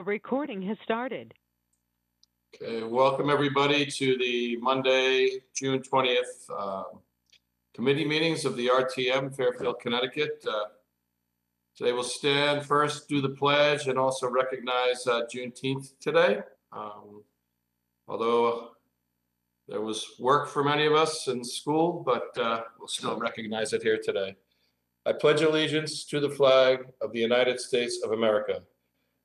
Recording has started. Okay, welcome everybody to the Monday, June 20th committee meetings of the RTM, Fairfield, Connecticut. Today we'll stand first, do the pledge, and also recognize Juneteenth today. Although there was work for many of us in school, but we'll still recognize it here today. I pledge allegiance to the flag of the United States of America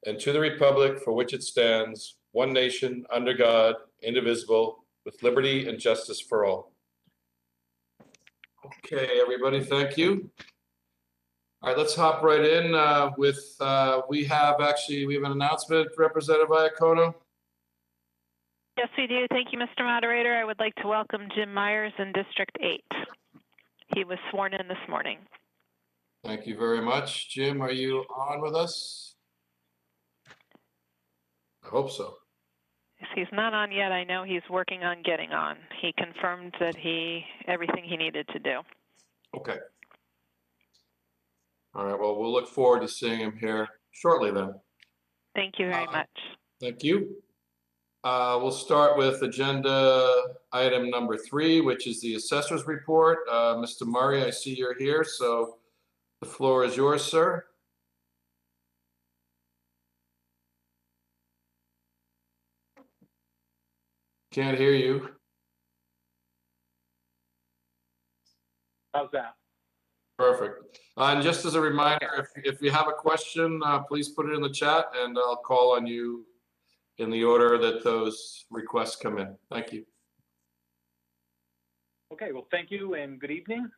and to the republic for which it stands, one nation, under God, indivisible, with liberty and justice for all. Okay, everybody, thank you. All right, let's hop right in we have an announcement, Representative Iacono. Yes, we do. Thank you, Mr. Moderator. I would like to welcome Jim Myers in District 8. He was sworn in this morning. Thank you very much. Jim, are you on with us? I hope so. If he's not on yet, I know he's working on getting on. He confirmed that everything he needed to do. Okay. All right, well, we'll look forward to seeing him here shortly then. Thank you very much. Thank you. We'll start with agenda item number 3, which is the assessor's report. Mr. Murray, I see you're here, so the floor is yours, sir. Can't hear you. How's that? Perfect. And just as a reminder, if you have a question, please put it in the chat and I'll call on you in the order that those requests come in. Thank you. Okay, well, thank you and good evening.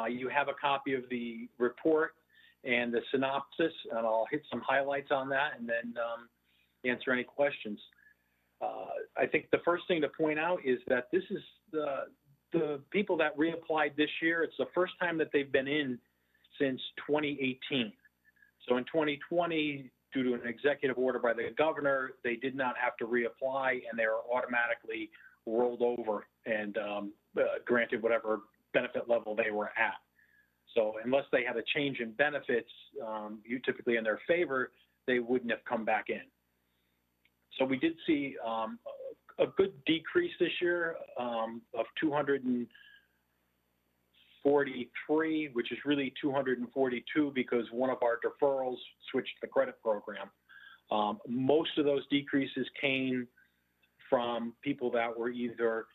You have a copy of the report and the synopsis, and I'll hit some highlights on that and then answer any questions. I think the first thing to point out is that this is the people that reapplied this year. It's the first time that they've been in since 2018. So in 2020, due to an executive order by the governor, they did not have to reapply and they were automatically rolled over and granted whatever benefit level they were at. So unless they had a change in benefits, you typically in their favor, they wouldn't have come back in. So we did see a good decrease this year of 243, which is really 242 because one of our deferrals switched the credit program. Most of those decreases came from people that were either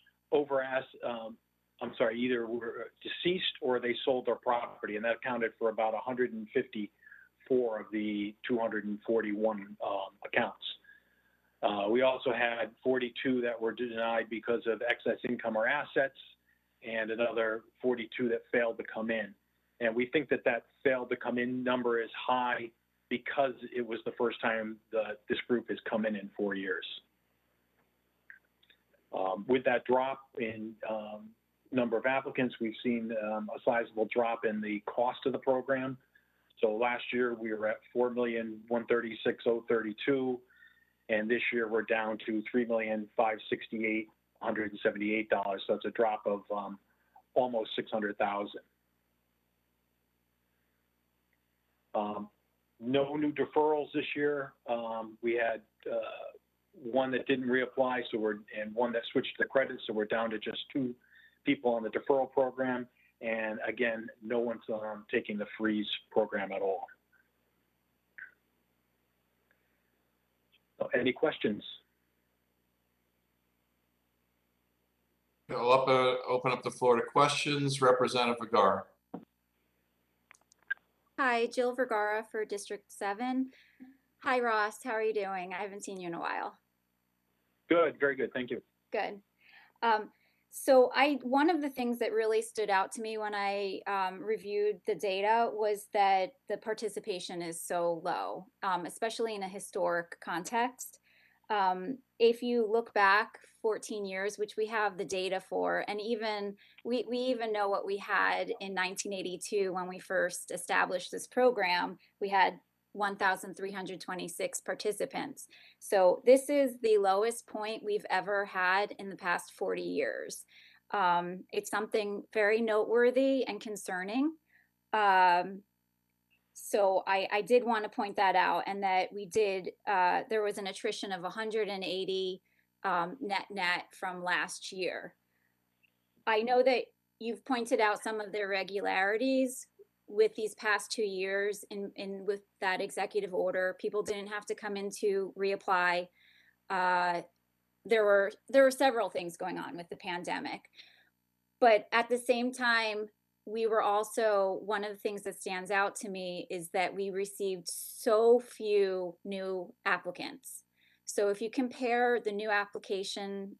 either were deceased or they sold their property, and that accounted for about 154 of the 241 accounts. We also had 42 that were denied because of excess income or assets, and another 42 that failed to come in. And we think that that failed to come in number is high because it was the first time this group has come in 4 years. With that drop in number of applicants, we've seen a sizable drop in the cost of the program. So last year we were at $4,136,032. And this year we're down to $3,568,178. So it's a drop of almost $600,000. No new deferrals this year. We had one that didn't reapply, and one that switched to credit. So we're down to just 2 people on the deferral program. And again, no one's taking the freeze program at all. Any questions? I'll open up the floor to questions. Representative Vergara. Hi, Jill Vergara for District 7. Hi, Ross. How are you doing? I haven't seen you in a while. Good. Very good. Thank you. Good. So one of the things that really stood out to me when I reviewed the data was that the participation is so low, especially in a historic context. If you look back 14 years, which we have the data for, and even we even know what we had in 1982 when we first established this program, we had 1,326 participants. So this is the lowest point we've ever had in the past 40 years. It's something very noteworthy and concerning. So I did want to point that out, and that we did, there was an attrition of 180 net from last year. I know that you've pointed out some of the irregularities with these past 2 years in with that executive order. People didn't have to come in to reapply. There were several things going on with the pandemic. But at the same time, we were also, one of the things that stands out to me is that we received so few new applicants. So if you compare the new application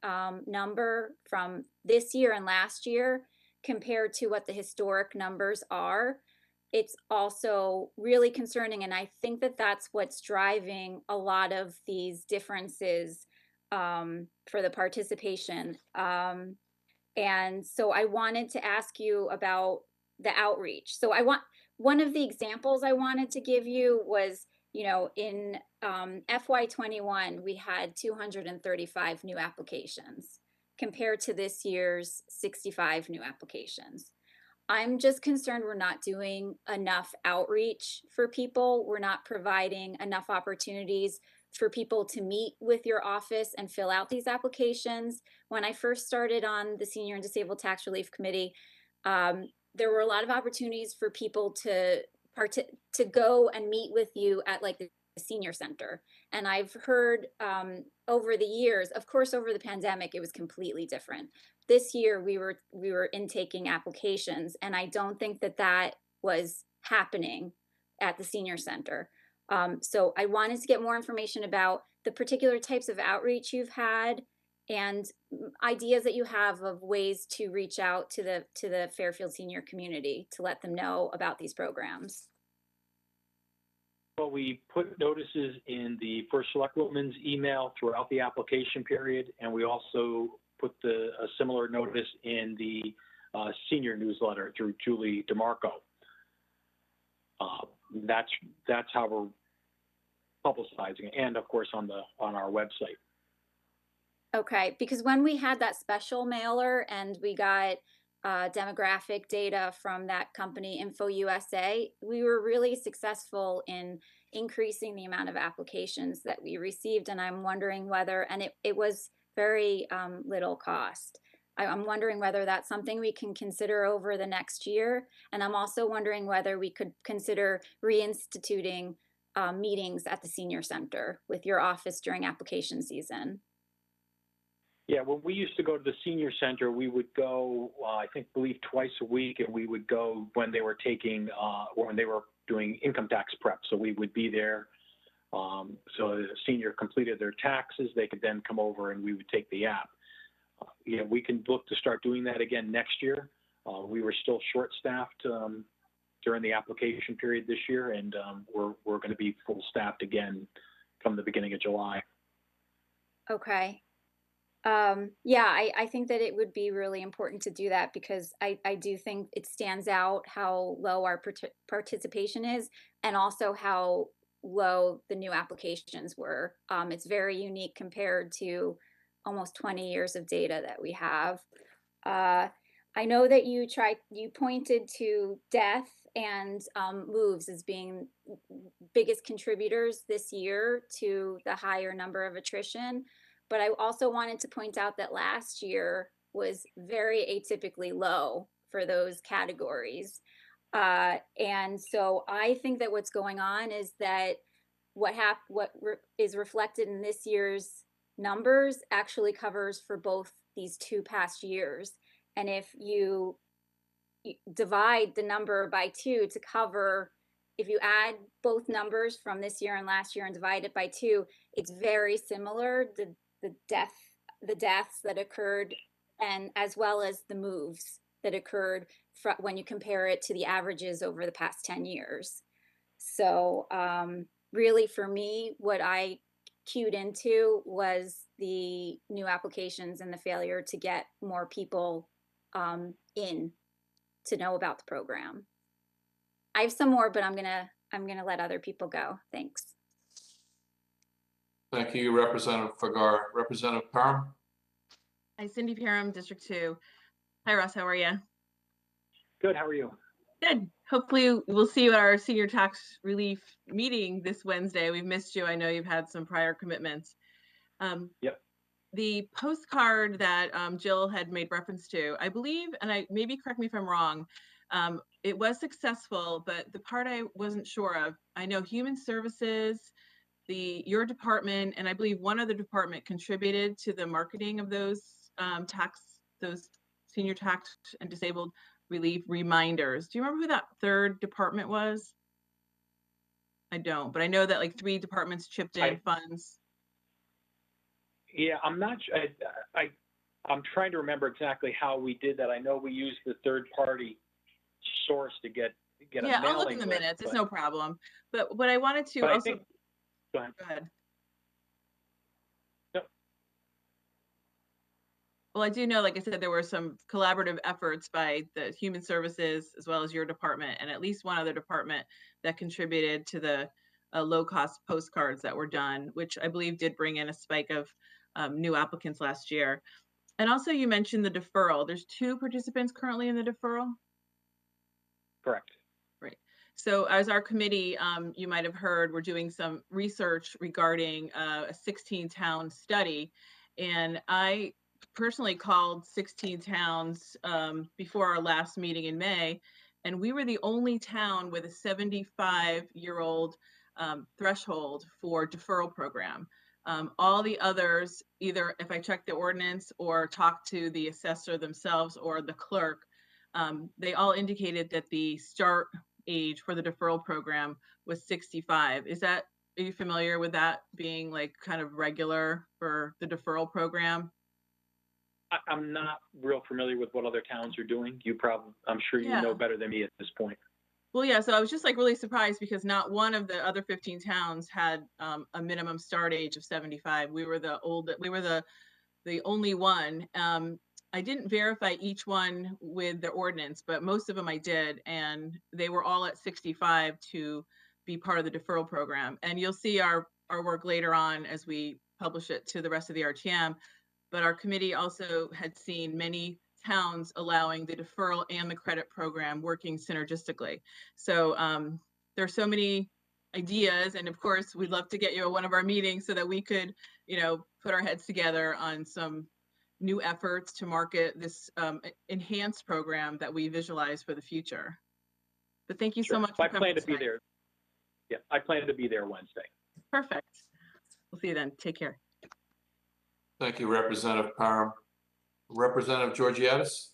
number from this year and last year compared to what the historic numbers are, it's also really concerning. And I think that that's what's driving a lot of these differences for the participation. And so I wanted to ask you about the outreach. So one of the examples I wanted to give you was, in FY21, we had 235 new applications compared to this year's 65 new applications. I'm just concerned we're not doing enough outreach for people. We're not providing enough opportunities for people to meet with your office and fill out these applications. When I first started on the Senior and Disabled Tax Relief Committee, there were a lot of opportunities for people to go and meet with you at like the senior center. And I've heard over the years, of course, over the pandemic, it was completely different. This year we were intaking applications, and I don't think that was happening at the senior center. So I wanted to get more information about the particular types of outreach you've had and ideas that you have of ways to reach out to the Fairfield senior community to let them know about these programs. Well, we put notices in the First Selectwoman's email throughout the application period, and we also put a similar notice in the senior newsletter through Julie DeMarco. That's how we're publicizing it, and of course on our website. Okay, because when we had that special mailer and we got demographic data from that company, Info USA, we were really successful in increasing the amount of applications that we received. And I'm wondering whether, and it was very little cost. I'm wondering whether that's something we can consider over the next year. And I'm also wondering whether we could consider reinstituting meetings at the senior center with your office during application season. Yeah, when we used to go to the senior center, we would go, I believe twice a week, and we would go when they were when they were doing income tax prep. So we would be there. So the senior completed their taxes, they could then come over and we would take the app. We can look to start doing that again next year. We were still short-staffed during the application period this year, and we're going to be full-staffed again from the beginning of July. Okay. Yeah, I think that it would be really important to do that, because I do think it stands out how low our participation is, and also how low the new applications were. It's very unique compared to almost 20 years of data that we have. I know that you pointed to death and moves as being biggest contributors this year to the higher number of attrition. But I also wanted to point out that last year was very atypically low for those categories. And so I think that what's going on is that what is reflected in this year's numbers actually covers for both these two past years. And if you divide the number by 2 to cover, if you add both numbers from this year and last year and divide it by 2, it's very similar. The deaths that occurred, and as well as the moves that occurred when you compare it to the averages over the past 10 years. So really for me, what I cued into was the new applications and the failure to get more people in to know about the program. I have some more, but I'm gonna let other people go. Thanks. Thank you, Representative Fagar. Representative Parham? Hi, Cindy Parham, District 2. Hi, Russ, how are you? Good, how are you? Good. Hopefully we'll see you at our senior tax relief meeting this Wednesday. We've missed you. I know you've had some prior commitments. Yep. The postcard that Jill had made reference to, I believe, and I maybe correct me if I'm wrong, it was successful, but the part I wasn't sure of, I know Human Services, your department, and I believe one other department contributed to the marketing of those those senior tax and disabled relief reminders. Do you remember who that third department was? I don't, but I know that like 3 departments chipped in funds. Yeah, I'm not. I'm trying to remember exactly how we did that. I know we used the third-party source to get a Yeah, mailing I'll look in the list, minutes. It's but- no problem. But what I wanted to but I also think- Go ahead. go ahead. Yep. Well, I do know, like I said, there were some collaborative efforts by the Human Services as well as your department and at least one other department that contributed to the low-cost postcards that were done, which I believe did bring in a spike of new applicants last year. And also you mentioned the deferral. There's 2 participants currently in the deferral? Correct. Right. So as our committee, you might have heard, we're doing some research regarding a 16-town study. And I personally called 16 towns before our last meeting in May, and we were the only town with a 75-year-old threshold for deferral program. All the others, either if I check the ordinance or talk to the assessor themselves or the clerk, they all indicated that the start age for the deferral program was 65. Are you familiar with that being like kind of regular for the deferral program? I'm not real familiar with what other towns are doing. I'm sure you Yeah. know better than me at this point. Well, yeah, so I was just like really surprised because not one of the other 15 towns had a minimum start age of 75. We were the only one. I didn't verify each one with the ordinance, but most of them I did, and they were all at 65 to be part of the deferral program. And you'll see our work later on as we publish it to the rest of the RTM. But our committee also had seen many towns allowing the deferral and the credit program working synergistically. So there are so many ideas, and of course, we'd love to get you at one of our meetings so that we could, put our heads together on some new efforts to market this enhanced program that we visualize for the future. But thank you so much for I coming plan to be tonight. there. Yeah, I plan to be there Wednesday. Perfect. We'll see you then. Take care. Thank you, Representative Parham. Representative Georgiadis?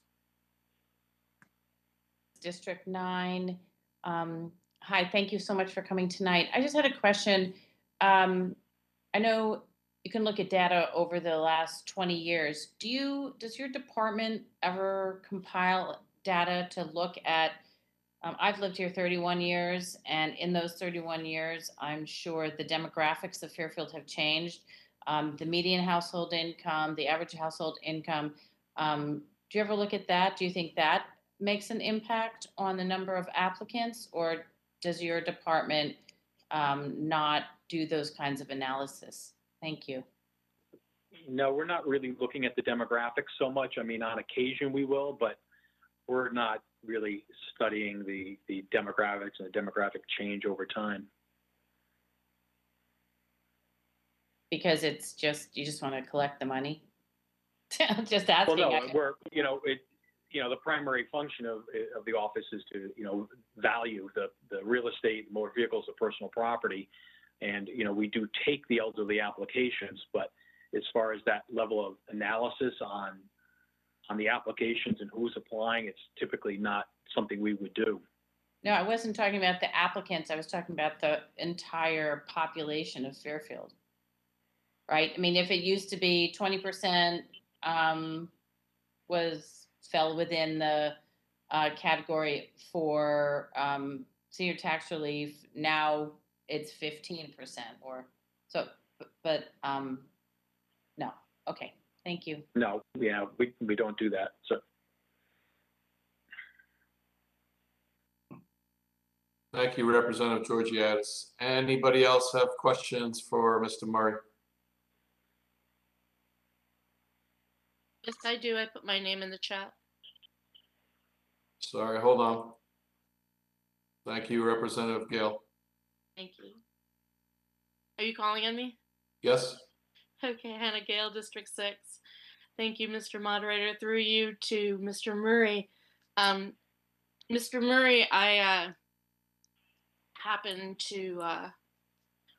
District 9. Hi, thank you so much for coming tonight. I just had a question. I know you can look at data over the last 20 years. Does your department ever compile data to look at, I've lived here 31 years, and in those 31 years, I'm sure the demographics of Fairfield have changed. The median household income, the average household income. Do you ever look at that? Do you think that makes an impact on the number of applicants, or does your department not do those kinds of analysis? Thank you. No, we're not really looking at the demographics so much. I mean, on occasion we will, but we're not really studying the demographics and the demographic change over time. Because it's just, you just want to collect the money? Just asking. Well, no, the primary function of the office is to, value the real estate, motor vehicles, of personal property. And, we do take the elderly applications, but as far as that level of analysis on the applications and who's applying, it's typically not something we would do. No, I wasn't talking about the applicants. I was talking about the entire population of Fairfield. Right? I mean, if it used to be 20% fell within the category for senior tax relief, now it's 15% or so, but no. Okay, thank you. No, yeah, we don't do that. So. Thank you, Representative Georgiadis. Anybody else have questions for Mr. Murray? Yes, I do. I put my name in the chat. Sorry, hold on. Thank you, Representative Gale. Thank you. Are you calling on me? Yes? Okay, Hannah Gale, District 6. Thank you, Mr. Moderator. Through you to Mr. Murray. Mr. Murray, I happen to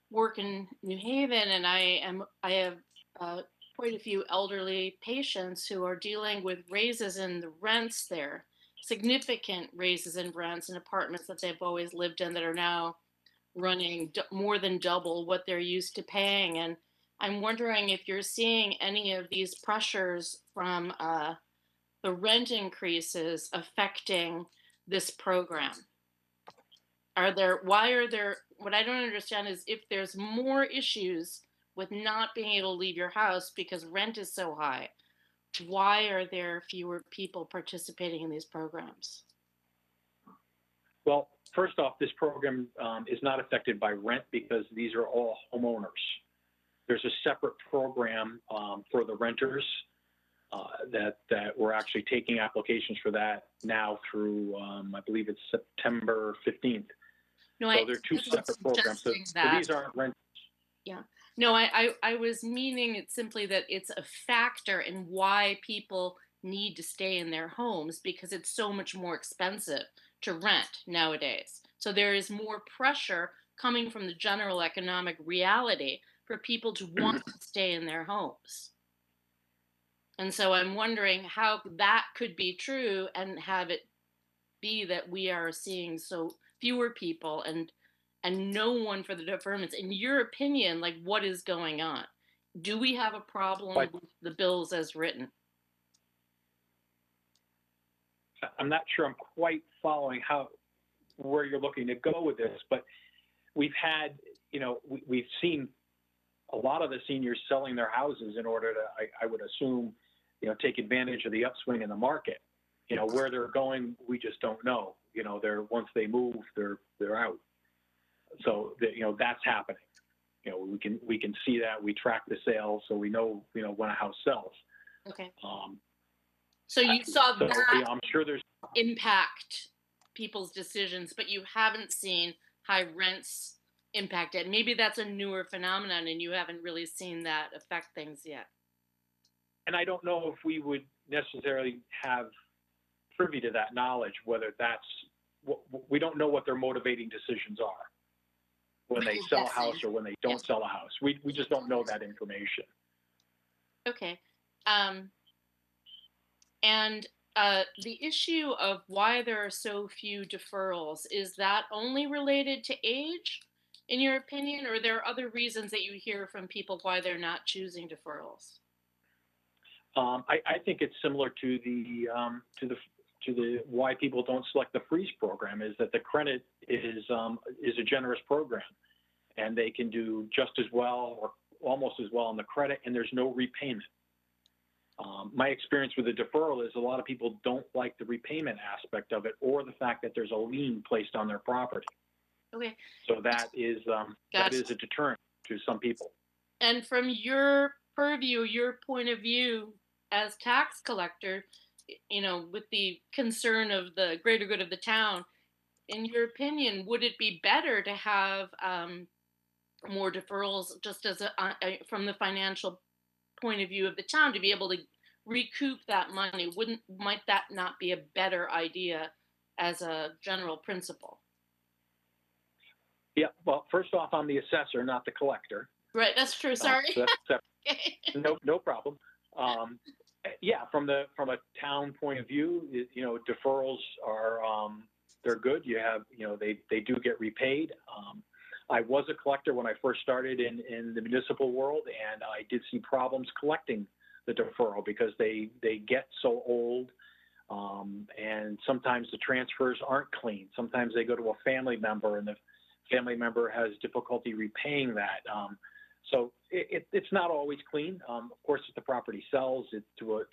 work in New Haven, and I have quite a few elderly patients who are dealing with raises in the rents there, significant raises in rents in apartments that they've always lived in that are now running more than double what they're used to paying. And I'm wondering if you're seeing any of these pressures from the rent increases affecting this program. What I don't understand is if there's more issues with not being able to leave your house because rent is so high, why are there fewer people participating in these programs? Well, first off, this program is not affected by rent because these are all homeowners. There's a separate program for the renters that we're actually taking applications for that now through, I believe it's September 15th. No, so they're two separate programs. So these aren't rent. Yeah. No, I was meaning it simply that it's a factor in why people need to stay in their homes because it's so much more expensive to rent nowadays. So there is more pressure coming from the general economic reality for people to want to stay in their homes. And so I'm wondering how that could be true and have it be that we are seeing so fewer people and no one for the deferments. In your opinion, like what is going on? Do we have a problem with the bills as written? I'm not sure I'm quite following where you're looking to go with this, but we've had, we've seen a lot of the seniors selling their houses in order to, I would assume, take advantage of the upswing in the market. Where they're going, we just don't know. Once they move, they're out. So that's happening. We can see that. We track the sales, so we know when a house sells. Okay. So you saw that I'm sure there's impact people's decisions, but you haven't seen high rents impact it. Maybe that's a newer phenomenon, and you haven't really seen that affect things yet. And I don't know if we would necessarily have privy to that knowledge, whether we don't know what their motivating decisions are when they sell a house or when they don't sell a house. We just don't know that information. Okay. And the issue of why there are so few deferrals, is that only related to age, in your opinion, or there are other reasons that you hear from people why they're not choosing deferrals? I think it's similar to the why people don't select the freeze program is that the credit is a generous program, and they can do just as well or almost as well on the credit, and there's no repayment. My experience with the deferral is a lot of people don't like the repayment aspect of it or the fact that there's a lien placed on their property. Okay. So that is a deterrent to some people. And from your purview, your point of view as tax collector, with the concern of the greater good of the town, in your opinion, would it be better to have more deferrals just as from the financial point of view of the town to be able to recoup that money? Might that not be a better idea as a general principle? Yeah, well, first off, I'm the assessor, not the collector. Right, that's true. Sorry. Okay. No problem. Yeah, from a town point of view, deferrals are they're good. You have they do get repaid. I was a collector when I first started in the municipal world, and I did see problems collecting the deferral because they get so old, and sometimes the transfers aren't clean. Sometimes they go to a family member, and the family member has difficulty repaying that. So it's not always clean. Of course, if the property sells it to a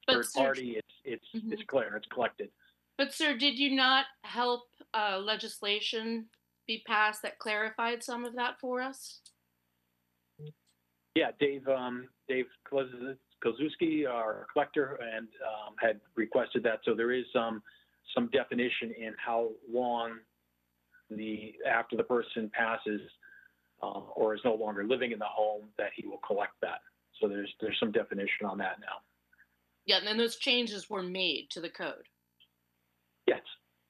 third party, it's clear, it's collected. But sir, did you not help legislation be passed that clarified some of that for us? Yeah, Dave Kozlowski, our collector, and had requested that. So there is some some definition in how long after the person passes or is no longer living in the home that he will collect that. So there's some definition on that now. Yeah, and then those changes were made to the code. Yes.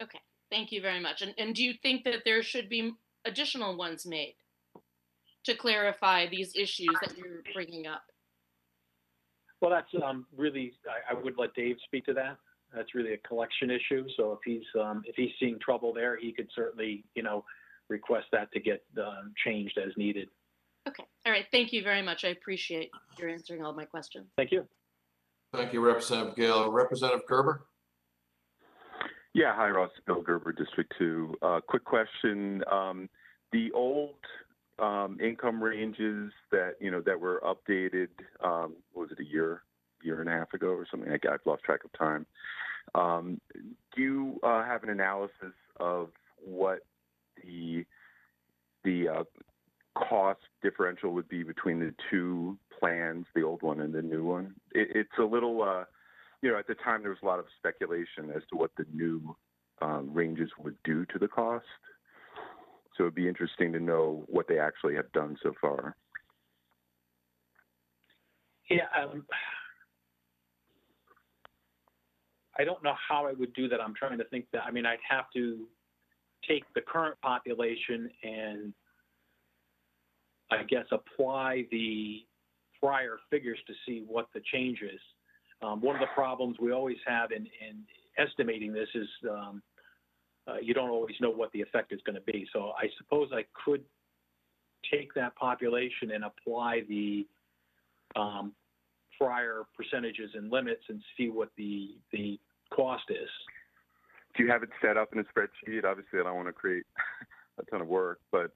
Okay, thank you very much. And do you think that there should be additional ones made to clarify these issues that you're bringing up? Well, that's really, I would let Dave speak to that. That's really a collection issue. So if he's seeing trouble there, he could certainly, request that to get changed as needed. Okay, all right, thank you very much. I appreciate your answering all my questions. Thank you. Thank you, Representative Gale. Representative Gerber? Yeah, hi, Ross. Bill Gerber, District 2. Quick question. The old income ranges that, that were updated, was it a year and a half ago or something? I've lost track of time. Do you have an analysis of what the cost differential would be between the two plans, the old one and the new one? It's a little, at the time there was a lot of speculation as to what the new ranges would do to the cost. So it'd be interesting to know what they actually have done so far. Yeah, I don't know how I would do that. I'm trying to think that, I'd have to take the current population and I guess apply the prior figures to see what the change is. One of the problems we always have in estimating this is you don't always know what the effect is going to be. So I suppose I could take that population and apply the prior percentages and limits and see what the cost is. Do you have it set up in a spreadsheet? Obviously, I don't want to create a ton of work, but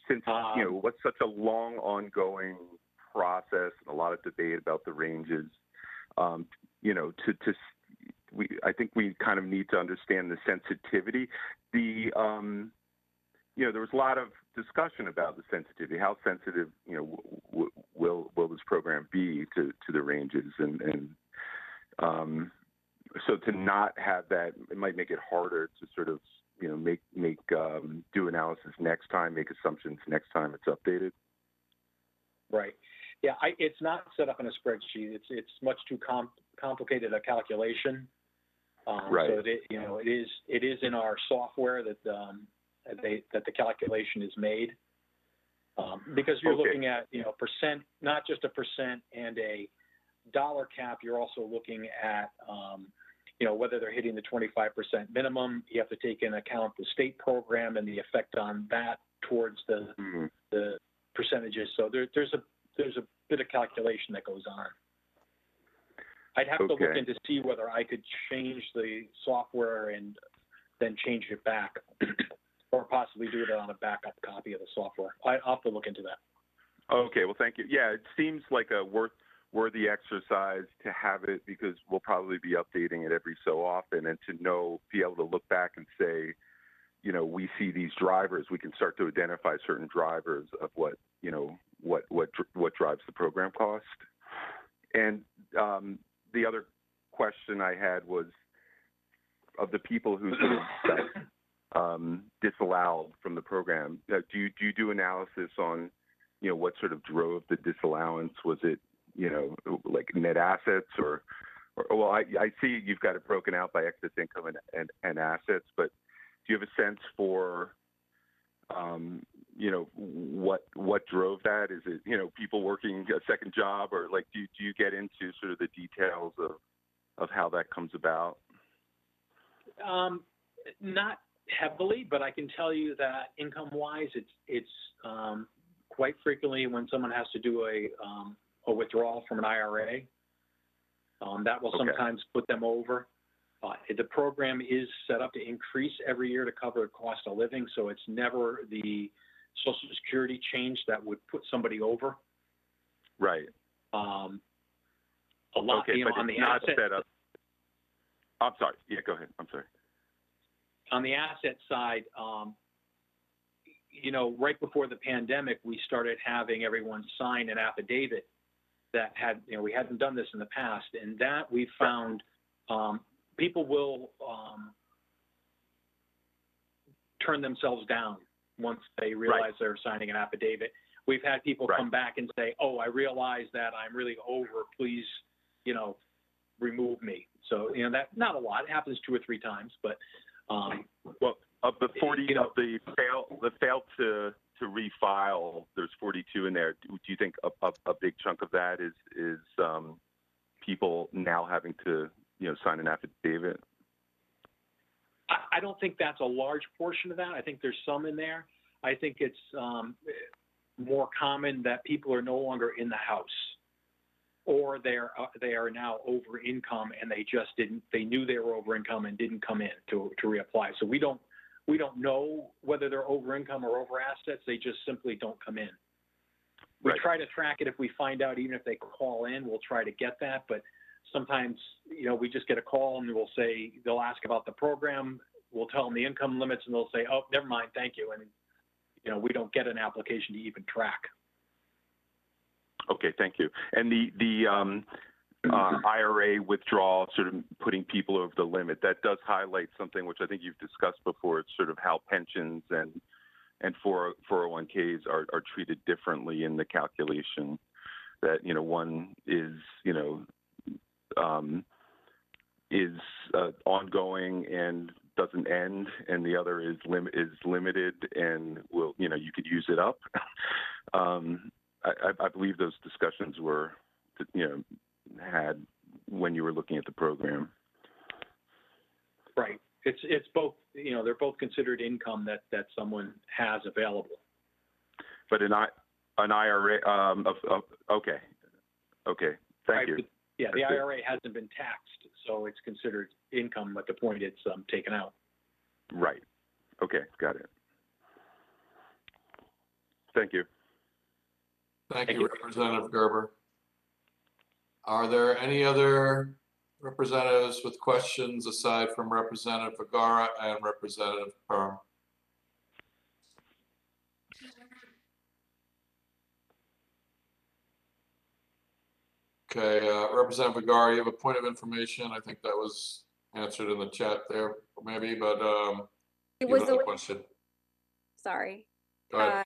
since what's such a long ongoing process and a lot of debate about the ranges, I think we kind of need to understand the sensitivity. There was a lot of discussion about the sensitivity. How sensitive, will this program be to the ranges, and so to not have that, it might make it harder to sort of, do analysis next time, make assumptions next time it's updated. Right. Yeah, it's not set up in a spreadsheet. It's much too complicated a calculation. Right. So it is in our software that the calculation is made. Because you're looking at percent, not just a percent and a dollar cap. You're also looking at whether they're hitting the 25% minimum. You have to take into account the state program and the effect on that towards the percentages. So there's a bit of calculation that goes on. I'd have to look in to see whether I could change the software and then change it back, or possibly do it on a backup copy of the software. I'll have to look into that. Okay, well, thank you. Yeah, it seems like a worthy exercise to have it, because we'll probably be updating it every so often, and to be able to look back and say, we see these drivers. We can start to identify certain drivers of what drives the program cost. And the other question I had was, of the people who sort of got disallowed from the program, do you do analysis on, what sort of drove the disallowance? Was it, like net assets or well, I see you've got it broken out by excess income and assets, but do you have a sense for, what drove that? Is it, people working a second job, or like, do you get into sort of the details of how that comes about? Not heavily, but I can tell you that income-wise, it's quite frequently when someone has to do a withdrawal from an IRA, that will sometimes put them over. The program is set up to increase every year to cover the cost of living, so it's never the Social Security change that would put somebody over. Right. A lot, but on it's the not asset. set up. I'm sorry. Yeah, go ahead. I'm sorry. On the asset side, right before the pandemic, we started having everyone sign an affidavit that had, we hadn't done this in the past, and that we found people will turn themselves down once they realize they're signing an affidavit. We've had people come back and say, "Oh, I realize that I'm really over. Please, remove me." So, that not a lot. It happens 2 or 3 times, but well, of the 40, the failed to refile, there's 42 in there. Do you think a big chunk of that is people now having to sign an affidavit? I don't think that's a large portion of that. I think there's some in there. I think it's more common that people are no longer in the house, or they are now over income and they knew they were over income and didn't come in to reapply. So we don't know whether they're over income or over assets. They just simply don't come in. We try to track it if we find out, even if they call in, we'll try to get that. But sometimes, we just get a call and they'll ask about the program. We'll tell them the income limits and they'll say, "Oh, never mind, thank you." And, we don't get an application to even track. Okay, thank you. And the IRA withdrawal, sort of putting people over the limit, that does highlight something which I think you've discussed before. It's sort of how pensions and 401ks are treated differently in the calculation. That one is ongoing and doesn't end, and the other is limited and you could use it up. I believe those discussions were had when you were looking at the program. Right. It's both. They're both considered income that someone has available. But an IRA. Okay. Thank you. Yeah, the IRA hasn't been taxed, so it's considered income at the point it's taken out. Right. Okay, got it. Thank you. Thank you, Representative Gerber. Are there any other representatives with questions aside from Representative Vergara and Representative Perm? Okay, Representative Vergara, you have a point of information. I think that was answered in the chat there, maybe, but It was a question. Sorry. Go ahead.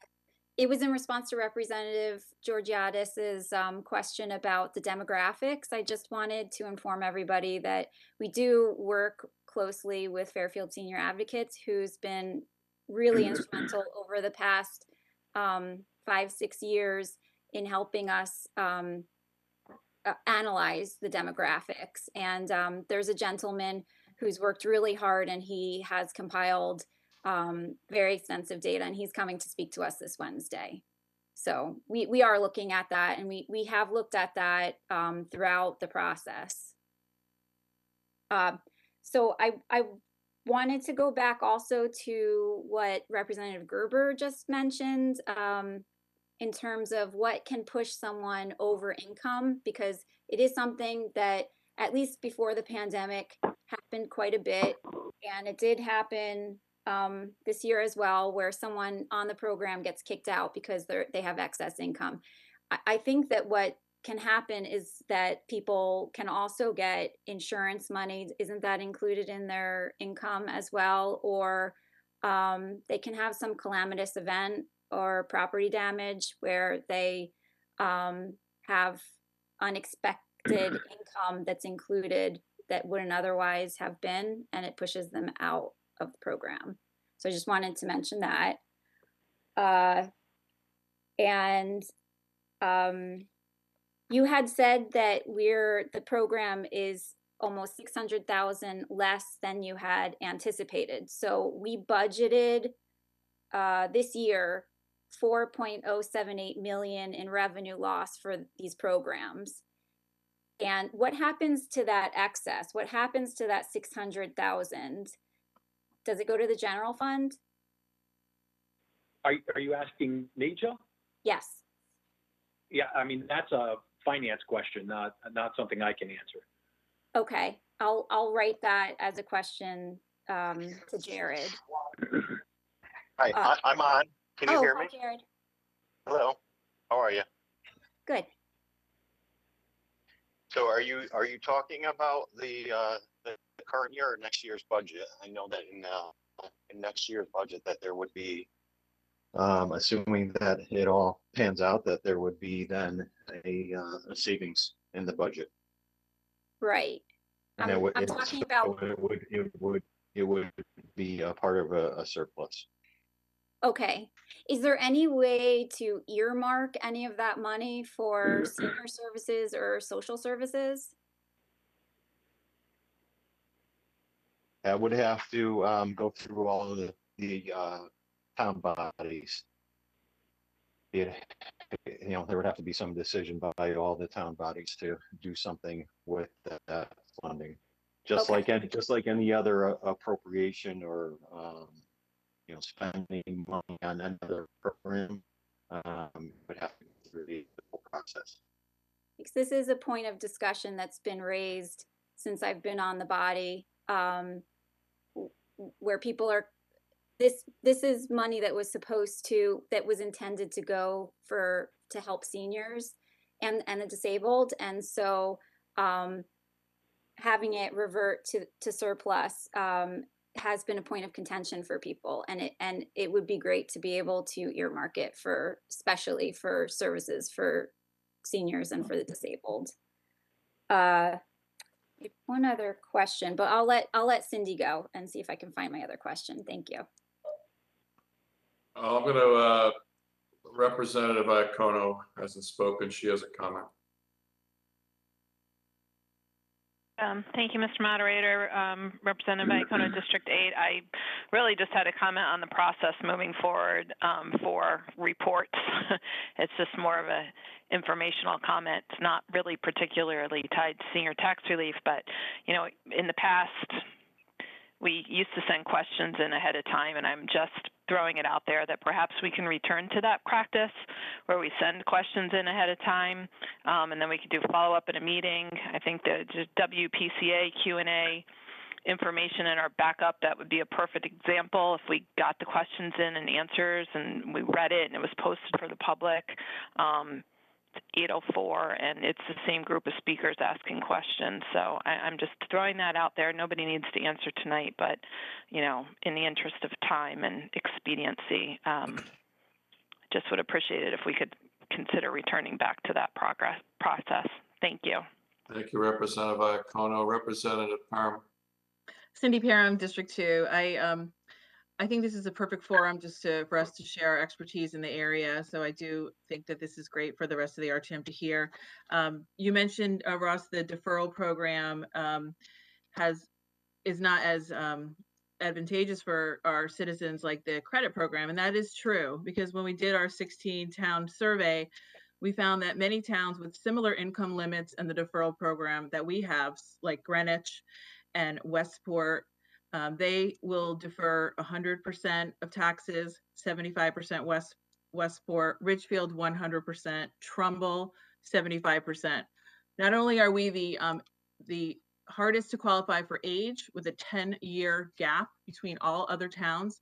It was in response to Representative Georgiadis's question about the demographics. I just wanted to inform everybody that we do work closely with Fairfield Senior Advocates, who's been really instrumental over the past 5-6 years in helping us analyze the demographics. And there's a gentleman who's worked really hard, and he has compiled very extensive data, and he's coming to speak to us this Wednesday. So we are looking at that, and we have looked at that throughout the process. So I wanted to go back also to what Representative Gerber just mentioned in terms of what can push someone over income, because it is something that, at least before the pandemic, happened quite a bit. And it did happen this year as well, where someone on the program gets kicked out because they have excess income. I think that what can happen is that people can also get insurance money. Isn't that included in their income as well? Or they can have some calamitous event or property damage where they have unexpected income that's included that wouldn't otherwise have been, and it pushes them out of the program. So I just wanted to mention that. You had said that the program is almost 600,000 less than you had anticipated. So we budgeted this year 4.078 million in revenue loss for these programs. And what happens to that excess? What happens to that 600,000? Does it go to the general fund? Are you asking Neja? Yes. Yeah, I mean, that's a finance question, not something I can answer. Okay, I'll write that as a question to Jared. Hi, I'm on. Can you hear me? Hi, Jared. Hello. How are you? Good. So are you talking about the the current year or next year's budget? I know that in next year's budget that there would be, assuming that it all pans out, that there would be then a savings in the budget. Right. And I'm talking about, it would be a part of a surplus. okay. Is there any way to earmark any of that money for senior services or social services? I would have to go through all of the town bodies. There would have to be some decision by all the town bodies to do something with that funding. Just Okay. like any other appropriation or spending money on another program, would have to go through the whole process. Because this is a point of discussion that's been raised since I've been on the body, where people are, this is money that was intended to go to help seniors and the disabled. And so having it revert to surplus has been a point of contention for people, and it would be great to be able to earmark it especially for services for seniors and for the disabled. One other question, but I'll let Cindy go and see if I can find my other question. Thank you. I'm going to, Representative Iacono hasn't spoken. She has a comment. Thank you, Mr. Moderator. Representative Iacono, District 8. I really just had a comment on the process moving forward for reports. It's just more of a informational comment, not really particularly tied to senior tax relief, but in the past, we used to send questions in ahead of time, and I'm just throwing it out there that perhaps we can return to that practice where we send questions in ahead of time, and then we could do follow-up in a meeting. I think the WPCA Q&A information in our backup, that would be a perfect example if we got the questions in and answers and we read it and it was posted for the public. It's 8:04 and it's the same group of speakers asking questions. So I'm just throwing that out there. Nobody needs to answer tonight, but in the interest of time and expediency, just would appreciate it if we could consider returning back to that process. Thank you. Thank you, Representative Iacono. Representative Parham. Cindy Parham, District 2. I think this is a perfect forum just for us to share our expertise in the area. So I do think that this is great for the rest of the RTM to hear. You mentioned, Ross, the deferral program is not as advantageous for our citizens like the credit program. And that is true, because when we did our 16-town survey, we found that many towns with similar income limits and the deferral program that we have, like Greenwich and Westport, they will defer 100% of taxes, 75% Westport, Ridgefield 100%, Trumbull 75%. Not only are we the hardest to qualify for age with a 10-year gap between all other towns,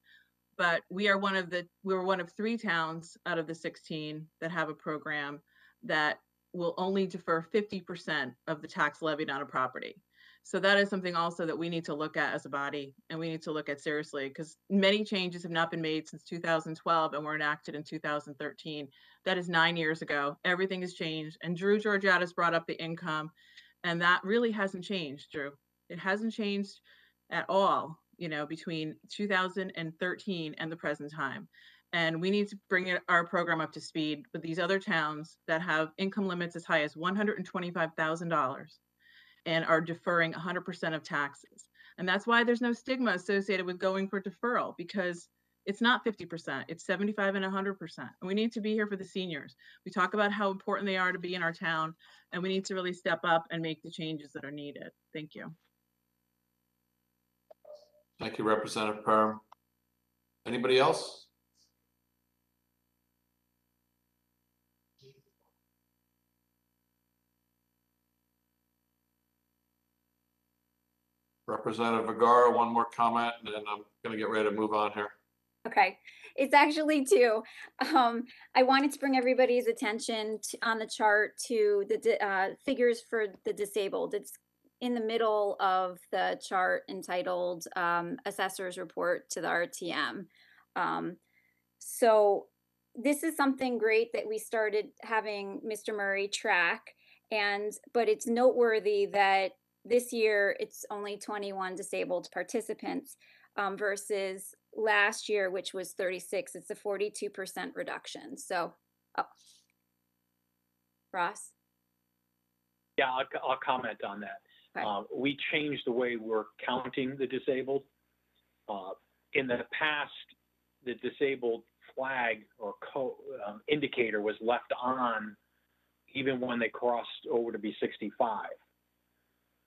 but we're one of 3 towns out of the 16 that have a program that will only defer 50% of the tax levied on a property. So that is something also that we need to look at as a body, and we need to look at seriously, because many changes have not been made since 2012 and were enacted in 2013. That is 9 years ago. Everything has changed. And Drew Georgiadis brought up the income, and that really hasn't changed, Drew. It hasn't changed at all, between 2013 and the present time. And we need to bring our program up to speed with these other towns that have income limits as high as $125,000. and are deferring 100% of taxes. And that's why there's no stigma associated with going for deferral, because it's not 50%, it's 75 and 100%. And we need to be here for the seniors. We talk about how important they are to be in our town, and we need to really step up and make the changes that are needed. Thank you. Thank you, Representative Parham. Anybody else? Representative Vergara, one more comment, and then I'm going to get ready to move on here. Okay, it's actually 2. I wanted to bring everybody's attention on the chart to the figures for the disabled. It's in the middle of the chart entitled Assessor's Report to the RTM. So this is something great that we started having Mr. Murray track, but it's noteworthy that this year it's only 21 disabled participants versus last year, which was 36. It's a 42% reduction. So, Ross? Yeah, I'll comment on that. Okay. We changed the way we're counting the disabled. In the past, the disabled flag or indicator was left on even when they crossed over to be 65.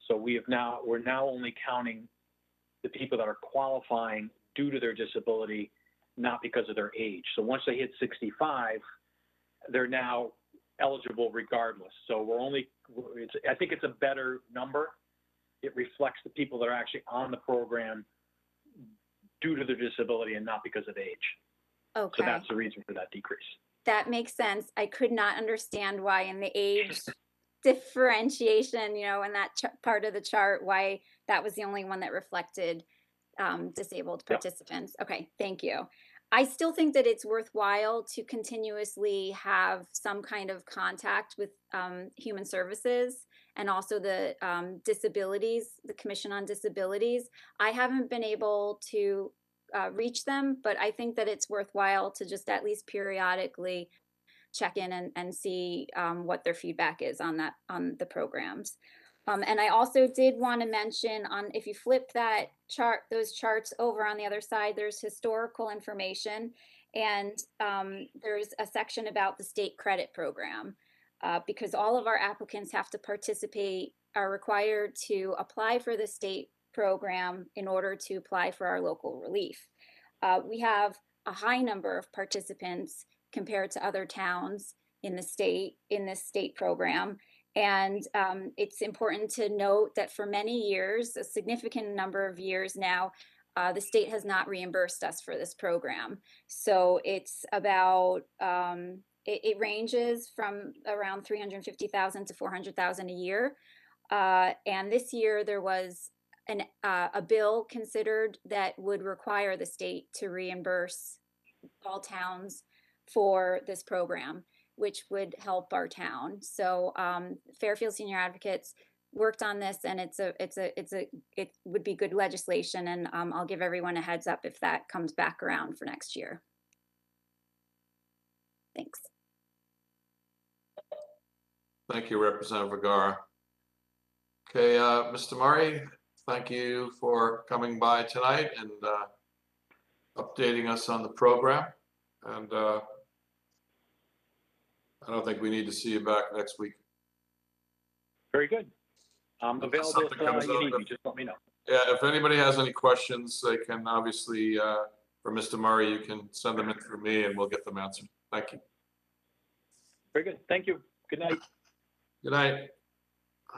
So we're now only counting the people that are qualifying due to their disability, not because of their age. So once they hit 65, they're now eligible regardless. So I think it's a better number. It reflects the people that are actually on the program due to their disability and not because of age. Okay. So that's the reason for that decrease. That makes sense. I could not understand why in the age differentiation, in that part of the chart, why that was the only one that reflected disabled participants. Yep. Okay, thank you. I still think that it's worthwhile to continuously have some kind of contact with Human Services and also the disabilities, the Commission on Disabilities. I haven't been able to reach them, but I think that it's worthwhile to just at least periodically check in and see what their feedback is on the programs. And I also did want to mention if you flip that chart, those charts over on the other side, there's historical information, and there's a section about the state credit program because all of our applicants have to participate, are required to apply for the state program in order to apply for our local relief. We have a high number of participants compared to other towns in the state in this state program. And it's important to note that for many years, a significant number of years now, the state has not reimbursed us for this program. So it's about, it ranges from around $350,000 to $400,000 a year. And this year there was a bill considered that would require the state to reimburse all towns for this program, which would help our town. So Fairfield Senior Advocates worked on this, and it would be good legislation, and I'll give everyone a heads up if that comes back around for next year. Thanks. Thank you, Representative Vergara. Okay, Mr. Murray, thank you for coming by tonight and updating us on the program. And I don't think we need to see you back next week. Very good. I'm available if you need me. Just let me know. Yeah, if anybody has any questions, they can obviously, for Mr. Murray, you can send them in through me and we'll get them answered. Thank you. Very good. Thank you. Good night. Good night.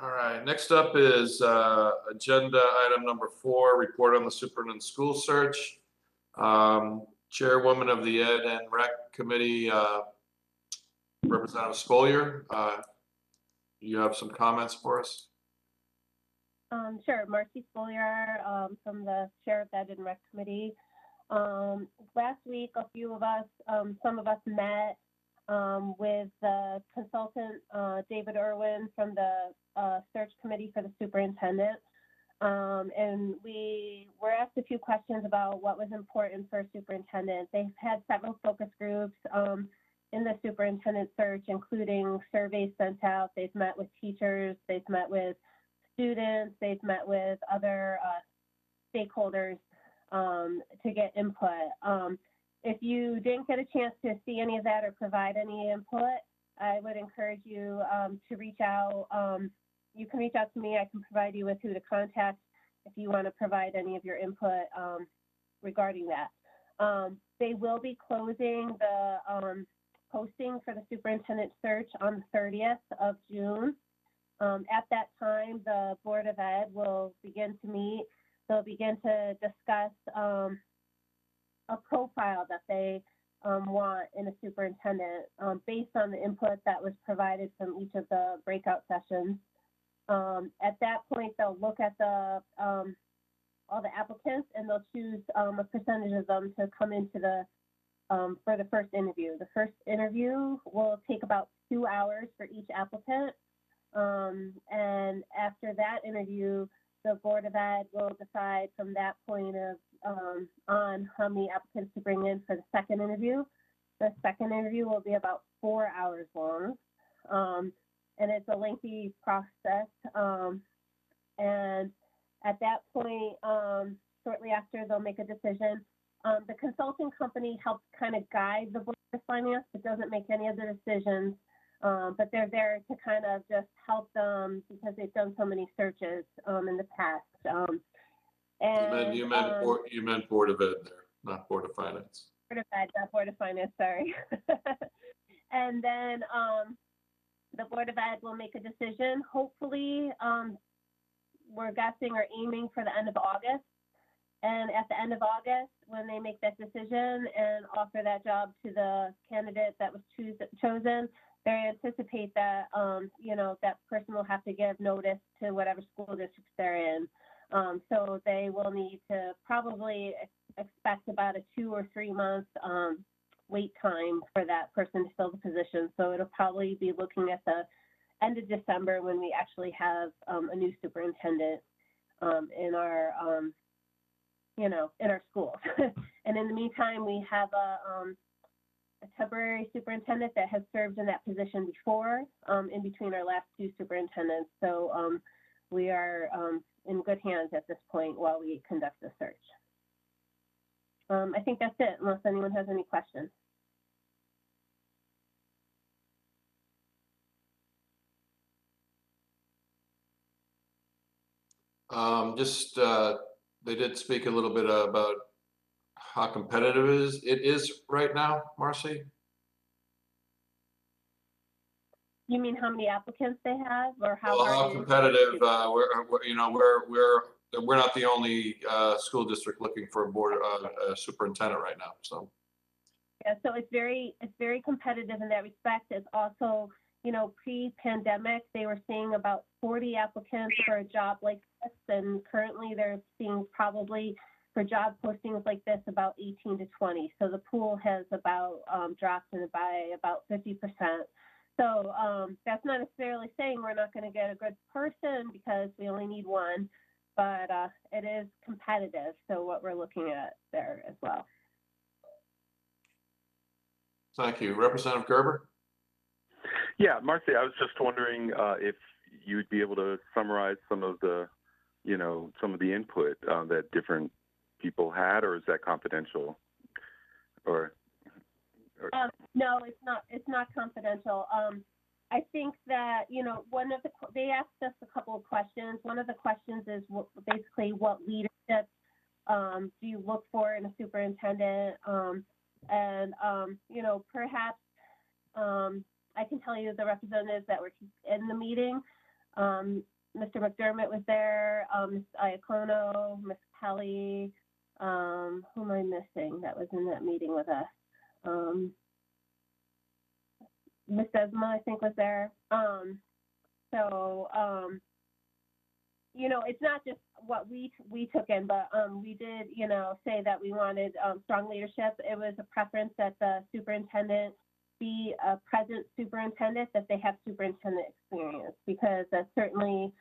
All right. Next up is agenda item number 4, report on the superintendent school search. Chairwoman of the Ed and Rec Committee, Representative Spolier, you have some comments for us? Sure. Marcy Spolier from the Chair of Ed and Rec Committee. Last week, a few of us, some of us met with the consultant, David Irwin, from the search committee for the superintendent. And we were asked a few questions about what was important for a superintendent. They've had several focus groups in the superintendent search, including surveys sent out. They've met with teachers, they've met with students, they've met with other stakeholders to get input. If you didn't get a chance to see any of that or provide any input, I would encourage you to reach out. You can reach out to me. I can provide you with who to contact if you want to provide any of your input regarding that. They will be closing the posting for the superintendent search on the 30th of June. At that time, the Board of Ed will begin to meet. They'll begin to discuss a profile that they want in a superintendent based on the input that was provided from each of the breakout sessions. At that point, they'll look at the all the applicants, and they'll choose a percentage of them to come into the for the first interview. The first interview will take about 2 hours for each applicant. And after that interview, the Board of Ed will decide from that point of on how many applicants to bring in for the second interview. The second interview will be about 4 hours long. And it's a lengthy process. And at that point, shortly after, they'll make a decision. The consulting company helps kind of guide the Board of Finance, but doesn't make any of the decisions. But they're there to kind of just help them because they've done so many searches in the past. And you meant Board of Ed there, not Board of Finance. Board of Ed, not Board of Finance, sorry. And then the Board of Ed will make a decision. Hopefully, we're guessing or aiming for the end of August. And at the end of August, when they make that decision and offer that job to the candidate that was chosen, they anticipate that, you know, that person will have to give notice to whatever school districts they're in. So they will need to probably expect about a 2 or 3 month wait time for that person to fill the position. So it'll probably be looking at the end of December when we actually have a new superintendent in our, you know, in our schools. And in the meantime, we have a temporary superintendent that has served in that position before, in between our last 2 superintendents. So we are in good hands at this point while we conduct the search. I think that's it, unless anyone has any questions. They did speak a little bit about how competitive it is right now, Marcy. You mean how many applicants they have, or how Well, hard how it is? competitive? We're not the only school district looking for a superintendent right now. So Yeah, so it's very competitive in that respect. It's also, you know, pre-pandemic, they were seeing about 40 applicants for a job like this, and currently they're seeing probably for job postings like this about 18 to 20. So the pool has about dropped by about 50%. So that's not necessarily saying we're not going to get a good person because we only need one, but it is competitive. So what we're looking at there as well. thank you. Representative Gerber? Yeah, Marcy, I was just wondering if you'd be able to summarize some of the, you know, some of the input that different people had, or is that confidential? No, it's not confidential. I think that, you know, they asked us a couple of questions. One of the questions is basically what leadership do you look for in a superintendent? You know, perhaps I can tell you the representatives that were in the meeting. Mr. McDermott was there, Ms. Iacono, Ms. Kelly, who am I missing that was in that meeting with us? Ms. Desma, I think, was there. You know, it's not just what we took in, but we did, you know, say that we wanted strong leadership. It was a preference that the superintendent be a present superintendent, that they have superintendent experience, because that's certainly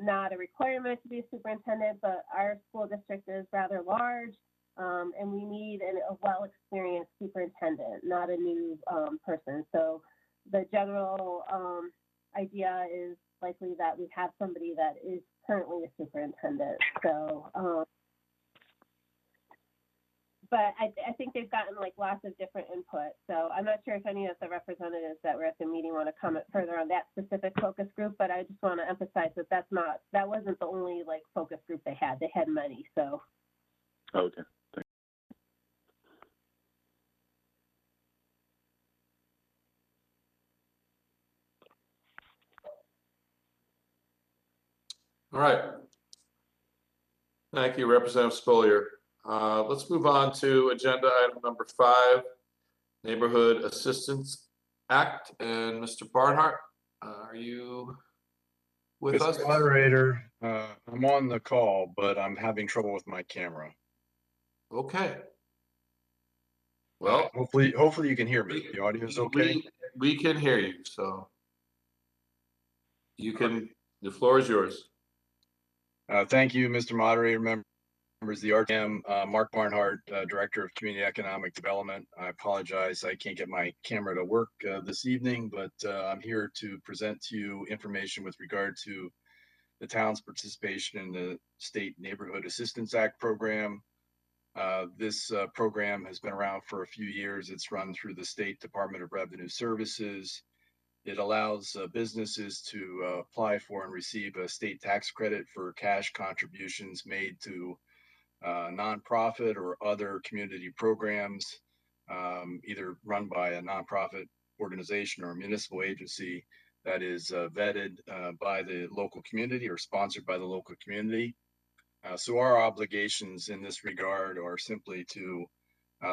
not a requirement to be a superintendent, but our school district is rather large, and we need a well-experienced superintendent, not a new person. So the general idea is likely that we have somebody that is currently a superintendent. So, but I think they've gotten like lots of different input. So I'm not sure if any of the representatives that were at the meeting want to comment further on that specific focus group, but I just want to emphasize that that wasn't the only like focus group they had. They had many, so. Okay. All right. Thank you, Representative Spolier. Let's move on to agenda item number 5, Neighborhood Assistance Act. And Mr. Barnhart, are you with us? Mr. Moderator, I'm on the call, but I'm having trouble with my camera. Okay. Well, hopefully you can hear me. The audio is okay. We can hear you, so you can. The floor is yours. Thank you, Mr. Moderator, members of the RTM. Mark Barnhart, Director of Community Economic Development. I apologize, I can't get my camera to work this evening, but I'm here to present to you information with regard to the town's participation in the State Neighborhood Assistance Act program. This program has been around for a few years. It's run through the State Department of Revenue Services. It allows businesses to apply for and receive a state tax credit for cash contributions made to nonprofit or other community programs, either run by a nonprofit organization or a municipal agency that is vetted by the local community or sponsored by the local community. So our obligations in this regard are simply to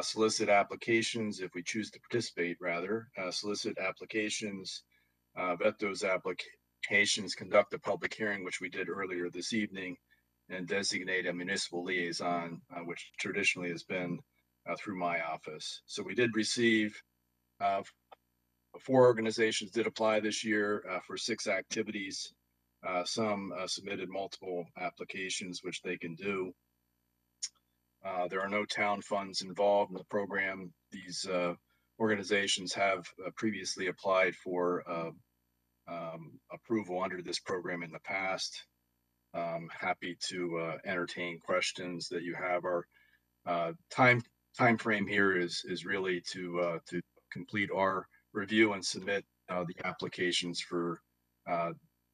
solicit applications if we choose to participate, solicit applications, vet those applications, conduct a public hearing, which we did earlier this evening, and designate a municipal liaison, which traditionally has been through my office. So we did receive 4 organizations did apply this year for 6 activities. Some submitted multiple applications, which they can do. There are no town funds involved in the program. These organizations have previously applied for approval under this program in the past. Happy to entertain questions that you have. Our time frame here is really to complete our review and submit the applications for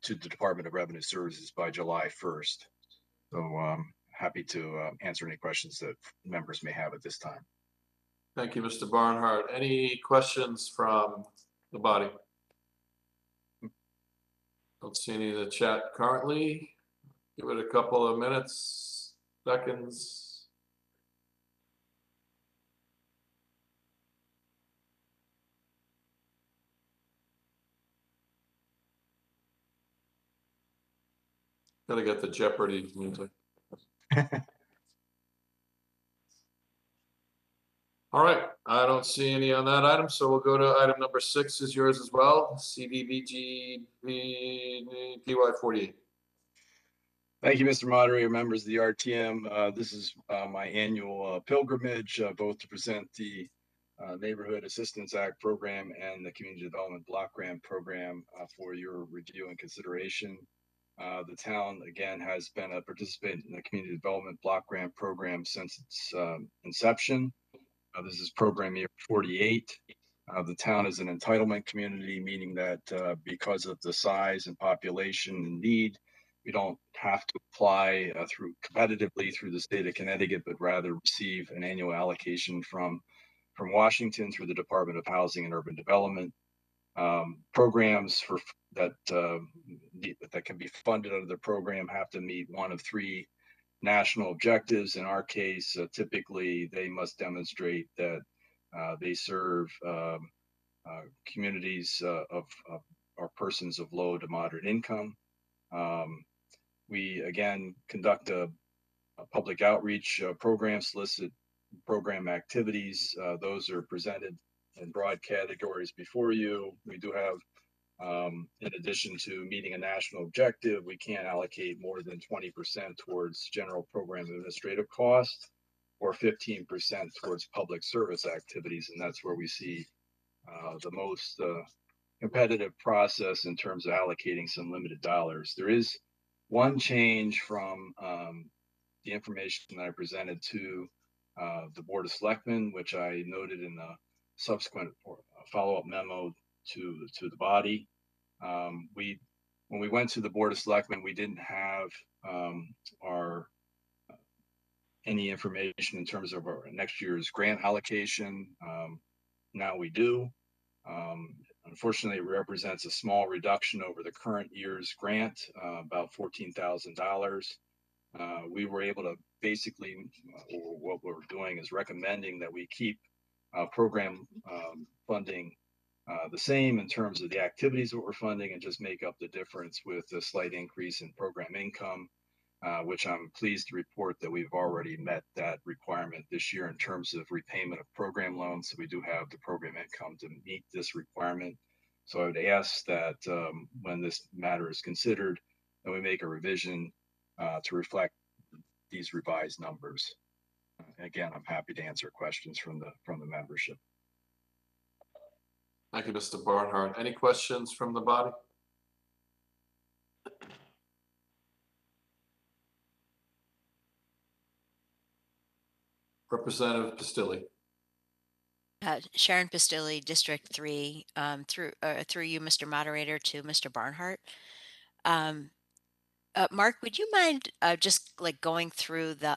to the Department of Revenue Services by July 1st. So happy to answer any questions that members may have at this time. Thank you, Mr. Barnhart. Any questions from the body? Don't see any in the chat currently. Give it a couple of minutes, seconds. Gotta get the Jeopardy music. All right, I don't see any on that item, so we'll go to item number 6 is yours as well, CDBG PY 48. Thank you, Mr. Moderator, members of the RTM. This is my annual pilgrimage, both to present the Neighborhood Assistance Act program and the Community Development Block Grant program for your review and consideration. The town, again, has been a participant in the Community Development Block Grant program since its inception. This is program year 48. The town is an entitlement community, meaning that because of the size and population and need, we don't have to apply competitively through the state of Connecticut, but rather receive an annual allocation from Washington through the Department of Housing and Urban Development. Programs that can be funded under the program have to meet one of 3 national objectives. In our case, typically they must demonstrate that they serve communities or persons of low to moderate income. We again conduct a public outreach program, solicit program activities. Those are presented in broad categories before you. We do have, in addition to meeting a national objective, we can't allocate more than 20% towards general program administrative costs or 15% towards public service activities. And that's where we see the most competitive process in terms of allocating some limited dollars. There is one change from the information that I presented to the Board of Selectmen, which I noted in the subsequent follow-up memo to the body. When we went to the Board of Selectmen, we didn't have any information in terms of our next year's grant allocation. Now we do. Unfortunately, it represents a small reduction over the current year's grant, about $14,000. We were able to basically, what we're doing is recommending that we keep program funding the same in terms of the activities that we're funding and just make up the difference with a slight increase in program income, which I'm pleased to report that we've already met that requirement this year in terms of repayment of program loans. So we do have the program income to meet this requirement. So I would ask that when this matter is considered, that we make a revision to reflect these revised numbers. Again, I'm happy to answer questions from the membership. Thank you, Mr. Barnhart. Any questions from the body? Representative Pistilli. Sharon Pistilli, District 3, through you, Mr. Moderator, to Mr. Barnhart. Mark, would you mind just like going through the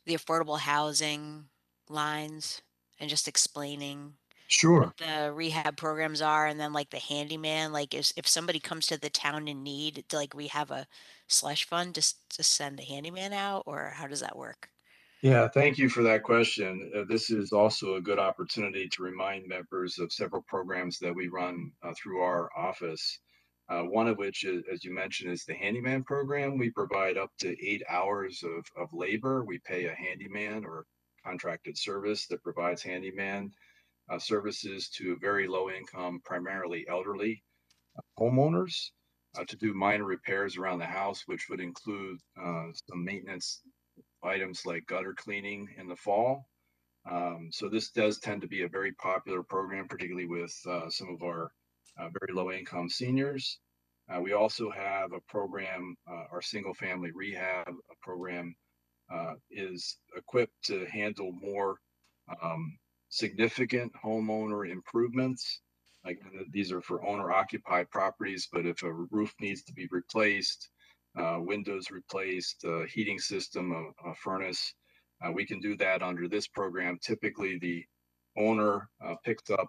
affordable housing lines and just explaining Sure. what the rehab programs are, and then like the handyman, like if somebody comes to the town in need, like we have a slush fund just to send a handyman out, or how does that work? Yeah, thank you for that question. This is also a good opportunity to remind members of several programs that we run through our office. One of which, is, as you mentioned, is the handyman program. We provide up to 8 hours of labor. We pay a handyman or contracted service that provides handyman services to very low income, primarily elderly homeowners to do minor repairs around the house, which would include some maintenance items like gutter cleaning in the fall. So this does tend to be a very popular program, particularly with some of our very low income seniors. We also have a program, our single family rehab program is equipped to handle more significant homeowner improvements. Like these are for owner occupied properties, but if a roof needs to be replaced, windows replaced, heating system, a furnace, we can do that under this program. Typically the owner picks up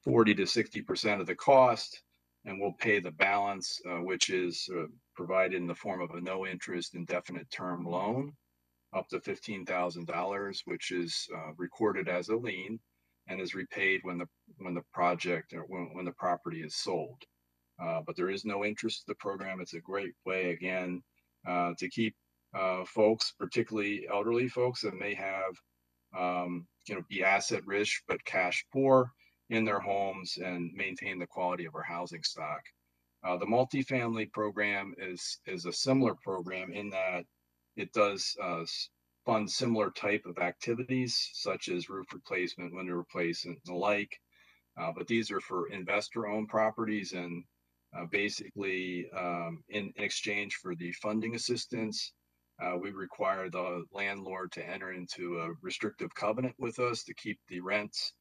40 to 60% of the cost and will pay the balance, which is provided in the form of a no interest indefinite term loan up to $15,000, which is recorded as a lien and is repaid when the project or when the property is sold. But there is no interest in the program. It's a great way, again, to keep folks, particularly elderly folks that may have, be asset rich but cash poor in their homes and maintain the quality of our housing stock. The multifamily program is a similar program in that it does fund similar type of activities such as roof replacement, window replacement, and the like. But these are for investor-owned properties, and basically in exchange for the funding assistance, we require the landlord to enter into a restrictive covenant with us to keep the rents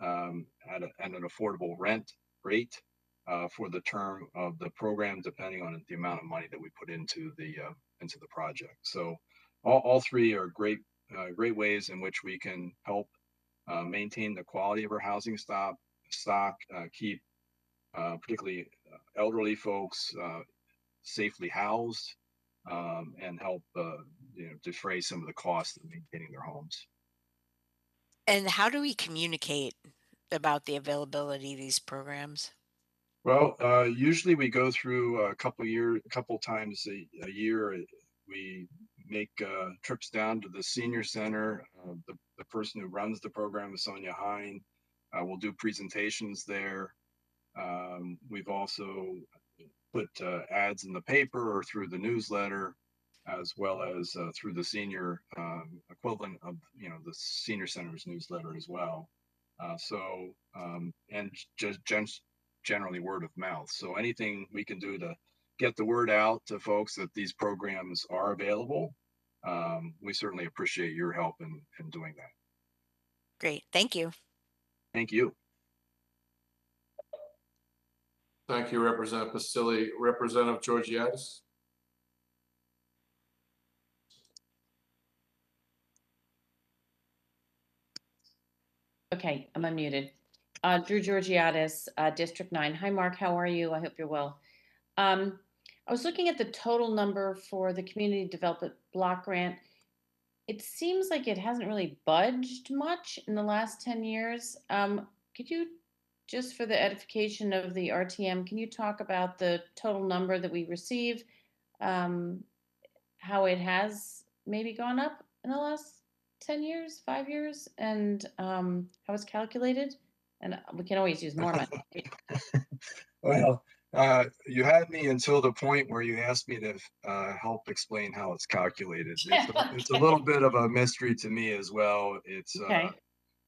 at an affordable rent rate for the term of the program, depending on the amount of money that we put into the project. So all three are great ways in which we can help maintain the quality of our housing stock, keep particularly elderly folks safely housed, and help defray some of the costs of maintaining their homes. And how do we communicate about the availability of these programs? Well, usually we go through a couple times a year. We make trips down to the senior center. The person who runs the program is Sonia Hine. We'll do presentations there. We've also put ads in the paper or through the newsletter, as well as through the senior equivalent of the senior center's newsletter as well. And just generally word of mouth. So anything we can do to get the word out to folks that these programs are available, we certainly appreciate your help in doing that. Great, thank you. Thank you. Thank you, Representative Pistilli. Representative Georgiadis. Okay, I'm unmuted. Drew Georgiadis, District 9. Hi, Mark. How are you? I hope you're well. I was looking at the total number for the Community Development Block Grant. it seems like it hasn't really budged much in the last 10 years. Could you, just for the edification of the RTM, can you talk about the total number that we receive, how it has maybe gone up in the last 10 years, 5 years, and how it's calculated? And we can always use more money. Well, you had me until the point where you asked me to help explain how it's calculated. It's a little bit of a mystery to me as well. Okay.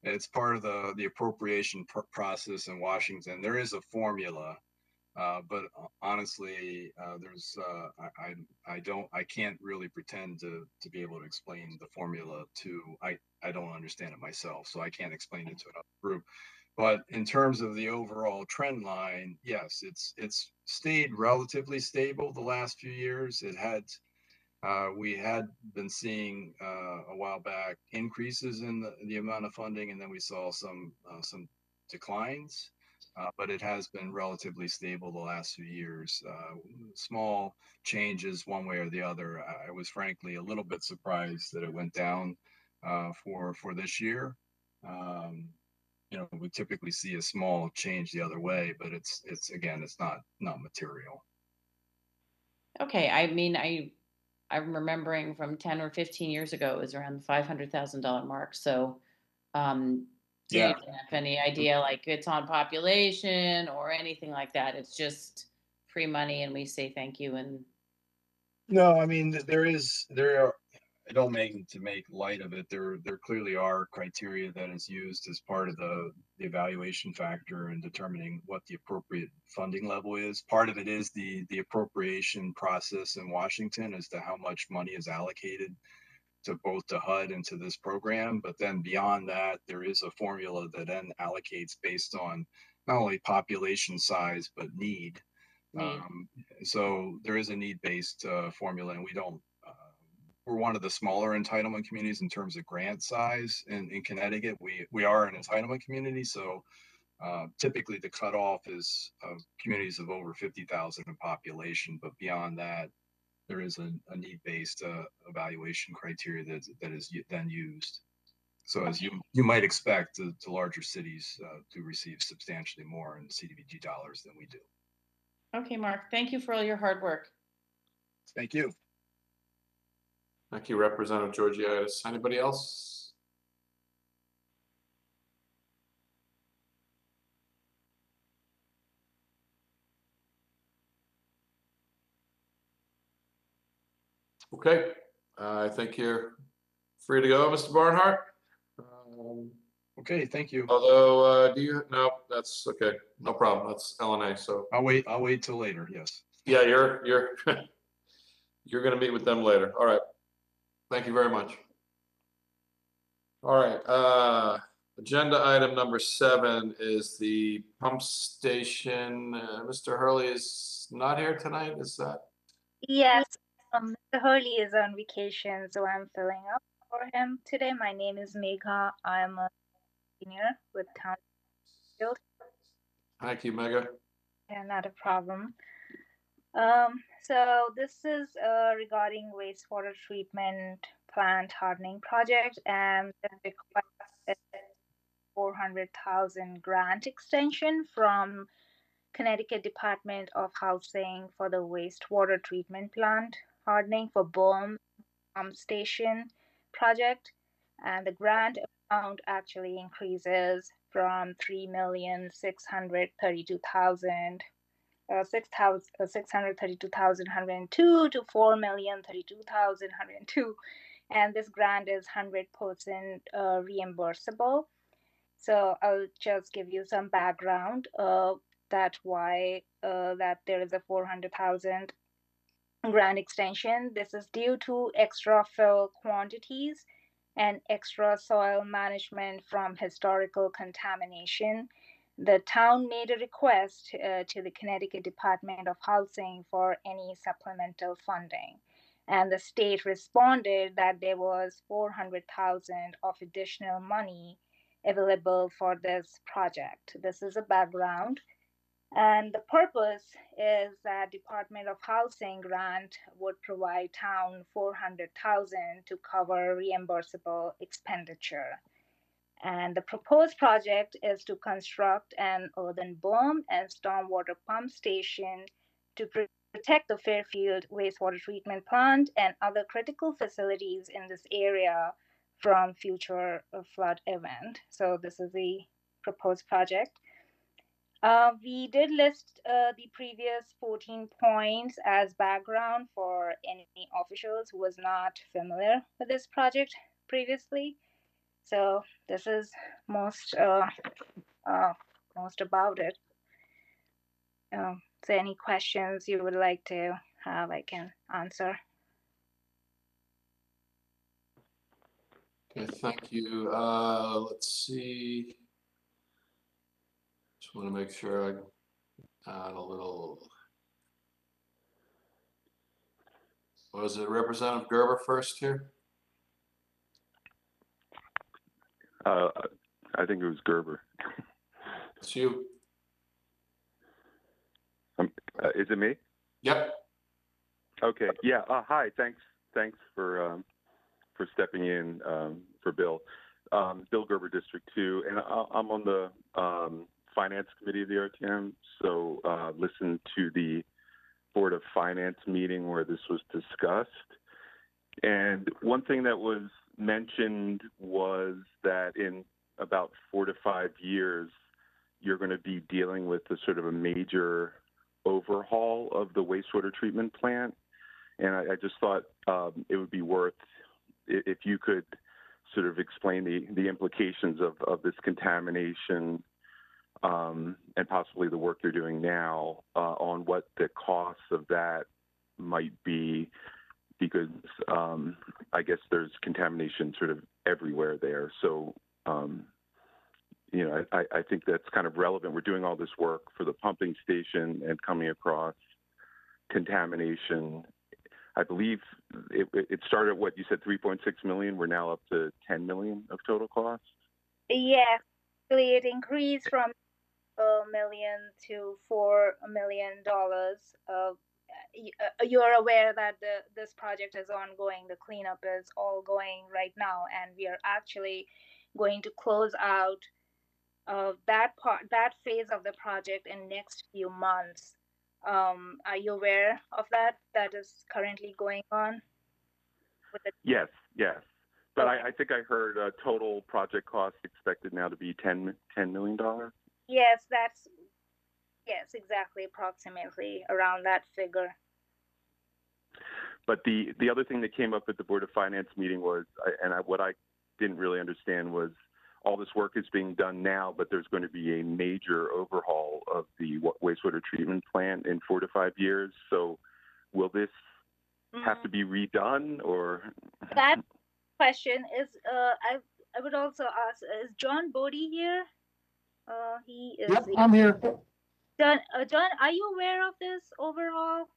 It's part of the appropriation process in Washington. There is a formula, but honestly, I can't really pretend to be able to explain the formula I don't understand it myself, so I can't explain it to another group. But in terms of the overall trend line, yes, it's stayed relatively stable the last few years. We had been seeing a while back increases in the amount of funding, and then we saw some declines. But it has been relatively stable the last few years. Small changes one way or the other. I was frankly a little bit surprised that it went down for this year. We typically see a small change the other way, but it's again, it's not material. Okay, I mean, I'm remembering from 10 or 15 years ago, it was around the $500,000 mark. So, do you Yeah. have any idea, like it's on population or anything like that? It's just free money, and we say thank you. And No, I mean, there are, I don't mean to make light of it. There clearly are criteria that is used as part of the evaluation factor in determining what the appropriate funding level is. Part of it is the appropriation process in Washington as to how much money is allocated to both the HUD and to this program. But then beyond that, there is a formula that then allocates based on not only population size, but need. So there is a need-based formula, and we're one of the smaller entitlement communities in terms of grant size. In Connecticut, we are an entitlement community, so typically the cutoff is communities of over 50,000 in population, but beyond that, there is a need-based evaluation criteria that is then used. So as you might expect, the larger cities do receive substantially more in CDBG dollars than we do. okay, Mark, thank you for all your hard work. Thank you. Thank you, Representative Georgiadis. Anybody else? Okay, I think you're free to go, Mr. Barnhart. Okay, thank you. Although, no, that's okay. No problem. That's LNA. So I'll wait till later. Yes. yeah, you're you're going to meet with them later. All right. Thank you very much. All right. Agenda item number 7 is the pump station. Mr. Hurley is not here tonight. Is that? Yes, Mr. Hurley is on vacation, so I'm filling up for him today. My name is Megha. I'm a senior with Fairfield. Thank you, Megha. Yeah, not a problem. So this is regarding wastewater treatment plant hardening project, and the request is 400,000 grant extension from Connecticut Department of Housing for the wastewater treatment plant hardening for Bohm pump station project, and the grant amount actually increases from 3,632,000 632,102 to 4,032,102, and this grant is 100% reimbursable. So I'll just give you some background that why that there is a 400,000 grant extension. This is due to extra fill quantities and extra soil management from historical contamination. The town made a request to the Connecticut Department of Housing for any supplemental funding, and the state responded that there was 400,000 of additional money available for this project. This is a background. And the purpose is that Department of Housing grant would provide town 400,000 to cover reimbursable expenditure. And the proposed project is to construct an earthen berm and stormwater pump station to protect the Fairfield wastewater treatment plant and other critical facilities in this area from future flood event. So this is the proposed project. We did list the previous 14 points as background for any officials who was not familiar with this project previously. So this is most about it. So any questions you would like to have, I can answer. Okay, thank you. Let's see. Just want to make sure I add a little. Was it Representative Gerber first here? I think it was Gerber. It's you. Is it me? Yep. Okay. Yeah. Hi. Thanks for stepping in for Bill. Bill Gerber, District 2, and I'm on the Finance Committee of the RTM. So listened to the Board of Finance meeting where this was discussed. And one thing that was mentioned was that in about 4 to 5 years, you're going to be dealing with a sort of a major overhaul of the wastewater treatment plant. And I just thought it would be worth, if you could sort of explain the implications of this contamination and possibly the work you're doing now on what the costs of that might be, because I guess there's contamination sort of everywhere there. So, you know, I think that's kind of relevant. We're doing all this work for the pumping station and coming across contamination. I believe it started at what you said, 3.6 million. We're now up to 10 million of total cost. Yeah, actually it increased from $1 million to $4 million. You're aware that this project is ongoing. The cleanup is all going right now, and we are actually going to close out that phase of the project in next few months. Are you aware of that? That is currently going on. Yes. But Okay. I think I heard total project cost expected now to be $10 million. Yes, exactly, approximately around that figure. But the other thing that came up at the Board of Finance meeting was, what I didn't really understand was, all this work is being done now, but there's going to be a major overhaul of the wastewater treatment plant in 4 to 5 years. So will this have to be redone, or? That question is, I would also ask, is John Bodie here? He is. Yep, I'm here. John, are you aware of this overhaul?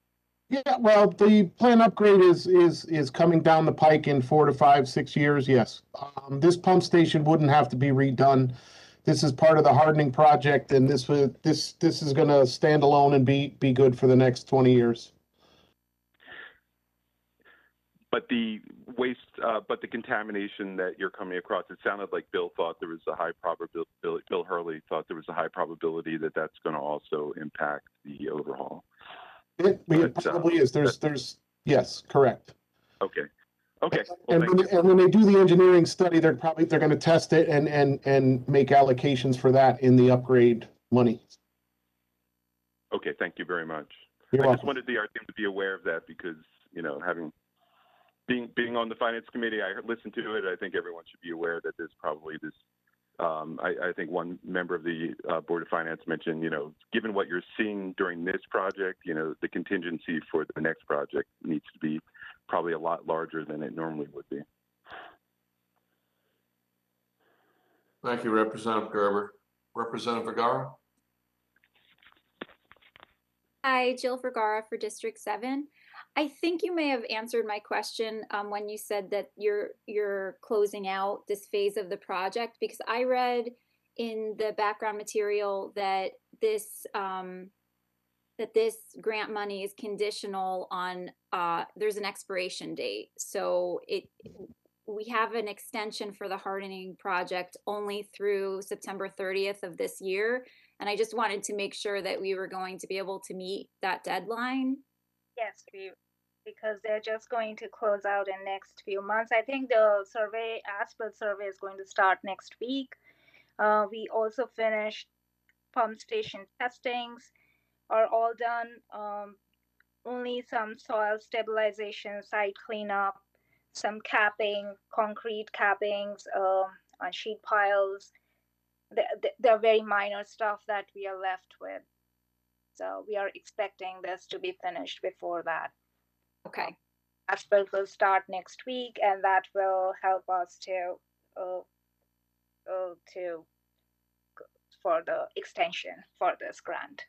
Yeah, well, the plant upgrade is coming down the pike in 4 to 5, 6 years. Yes, this pump station wouldn't have to be redone. This is part of the hardening project, and this is going to stand alone and be good for the next 20 years. But the waste, but the contamination that you're coming across, it sounded like Bill thought there was a high probability. Bill Hurley thought there was a high probability that that's going to also impact the overhaul. It probably is. There's yes, correct. Okay. Well, and when they do the engineering study, they're going to test it and make allocations for that in the upgrade money. Okay, thank you very much. You're I welcome. just wanted the RTM to be aware of that because, you know, being on the Finance Committee, I listened to it. I think everyone should be aware that there's probably this. I think one member of the Board of Finance mentioned, you know, given what you're seeing during this project, you know, the contingency for the next project needs to be probably a lot larger than it normally would be. Thank you, Representative Gerber. Representative Vergara? Hi, Jill Vergara for District 7. I think you may have answered my question when you said that you're closing out this phase of the project, because I read in the background material that this grant money is conditional on there's an expiration date. So we have an extension for the hardening project only through September 30th of this year. And I just wanted to make sure that we were going to be able to meet that deadline. Yes, because they're just going to close out in next few months. I think the survey, as-built survey, is going to start next week. We also finished pump station testings are all done. Only some soil stabilization, site cleanup, some capping, concrete cappings on sheet piles. They're very minor stuff that we are left with. So we are expecting this to be finished before that. Okay. As-built will start next week, and that will help us for the extension for this grant.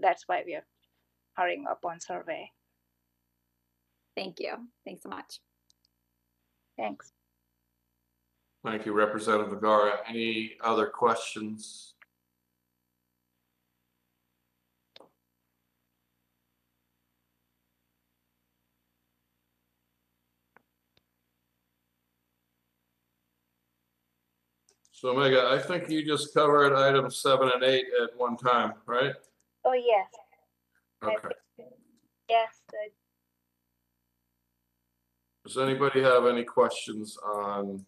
That's why we are hurrying up on survey. Thank you. Thanks so much. Thanks. Thank you, Representative Vergara. Any other questions? So Megha, I think you just covered items 7 and 8 at one time, right? Oh, yes. Okay. Yes. Does anybody have any questions on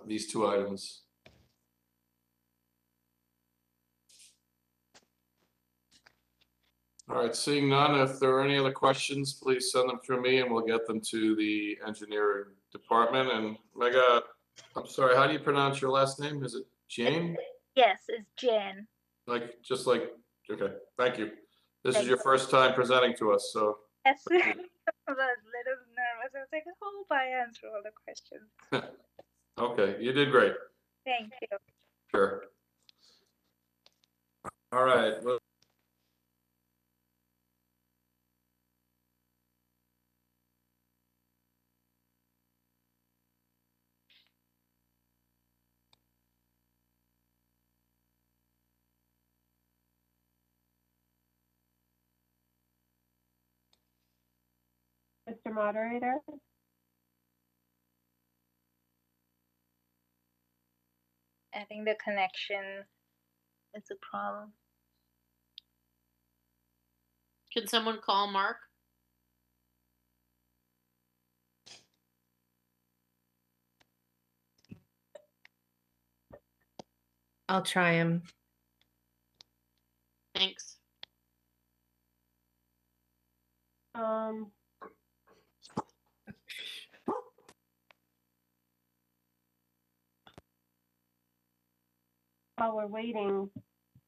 these two items? All right, seeing none, if there are any other questions, please send them through me and we'll get them to the engineering department. And Megha, I'm sorry, how do you pronounce your last name? Is it Jane? Yes, it's Jen. Okay, thank you. This is your first time presenting to us, so. Yes, I was a little nervous. I was like, I hope I answer all the questions. Okay, you did great. Thank you. Sure. All right. Well, Mr. Moderator? I think the connection is a problem. Can someone call Mark? I'll try him. Thanks. While we're waiting,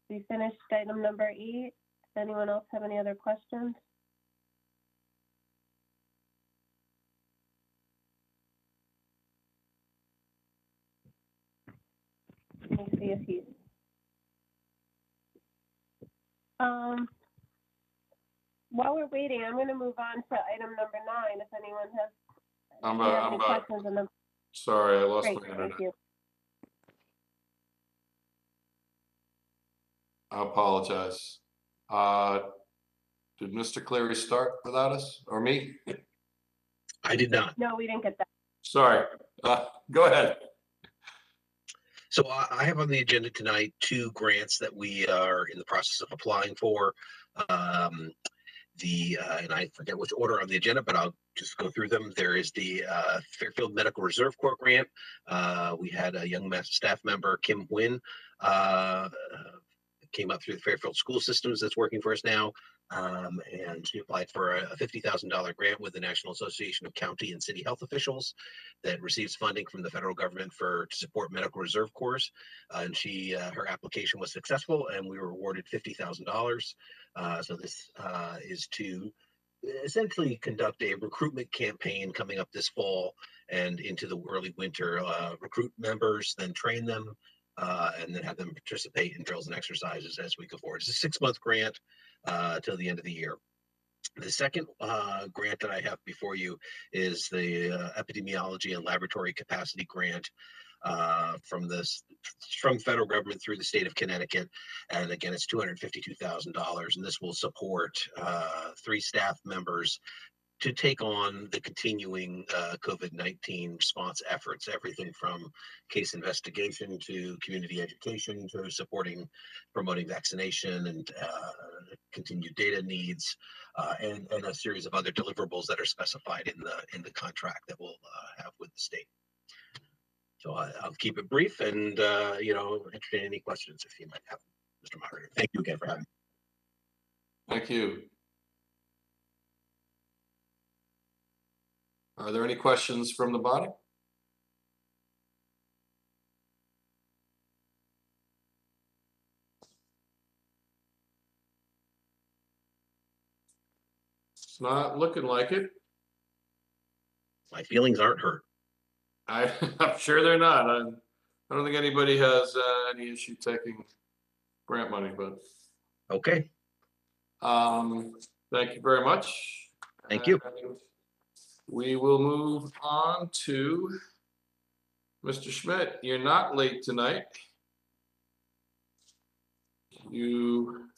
we finished item number 8. Does anyone else have any other questions? Let me see if he's. While we're waiting, I'm going to move on to item number 9. If anyone has any questions on them. Sorry, I lost Great, my internet. thank you. I apologize. Did Mr. Cleary start without us or me? I did not. No, we didn't get that. Sorry. Go ahead. So I have on the agenda tonight 2 grants that we are in the process of applying for. And I forget which order on the agenda, but I'll just go through them. There is the Fairfield Medical Reserve Corps grant. We had a young staff member, Kim Nguyen, came up through the Fairfield school systems that's working for us now. And she applied for a $50,000 grant with the National Association of County and City Health Officials that receives funding from the federal government to support medical reserve corps. And her application was successful and we were awarded $50,000. So this is to essentially conduct a recruitment campaign coming up this fall and into the early winter, recruit members, then train them, and then have them participate in drills and exercises as we go forward. It's a 6-month grant till the end of the year. The second grant that I have before you is the Epidemiology and Laboratory Capacity Grant. from federal government through the state of Connecticut. And again, it's $252,000, and this will support 3 staff members to take on the continuing COVID-19 response efforts, everything from case investigation to community education to promoting vaccination and continued data needs, and a series of other deliverables that are specified in the contract that we'll have with the state. So I'll keep it brief and entertain any questions if you might have, Mr. Moderator. Thank you again for having me. Thank you. Are there any questions from the body? It's not looking like it. My feelings aren't hurt. I'm sure they're not. I don't think anybody has any issue taking grant money, but okay. Thank you very much. Thank you. We will move on to Mr. Schmidt. You're not late tonight. You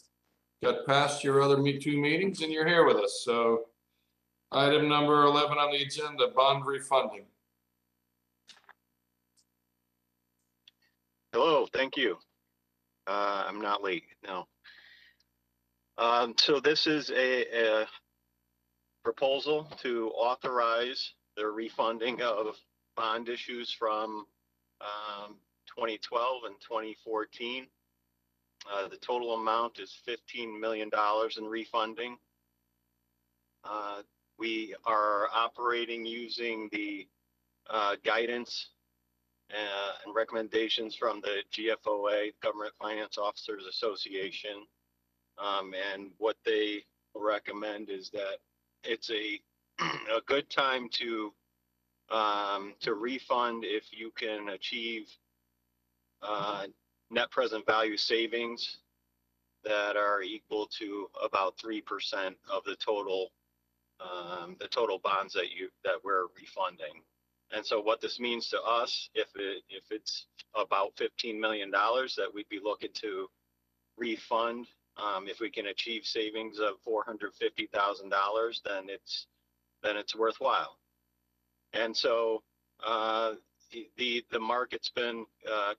got past your other 2 meetings and you're here with us. So item number 11 on the agenda, bond refunding. Hello, thank you. I'm not late, no. So this is a proposal to authorize the refunding of bond issues from 2012 and 2014. The total amount is $15 million in refunding. We are operating using the guidance and recommendations from the GFOA, Government Finance Officers Association. And what they recommend is that it's a good time to refund if you can achieve net present value savings that are equal to about 3% of the total bonds that we're refunding. And so what this means to us, if it's about $15 million that we'd be looking to refund, if we can achieve savings of $450,000, then it's worthwhile. And so the market's been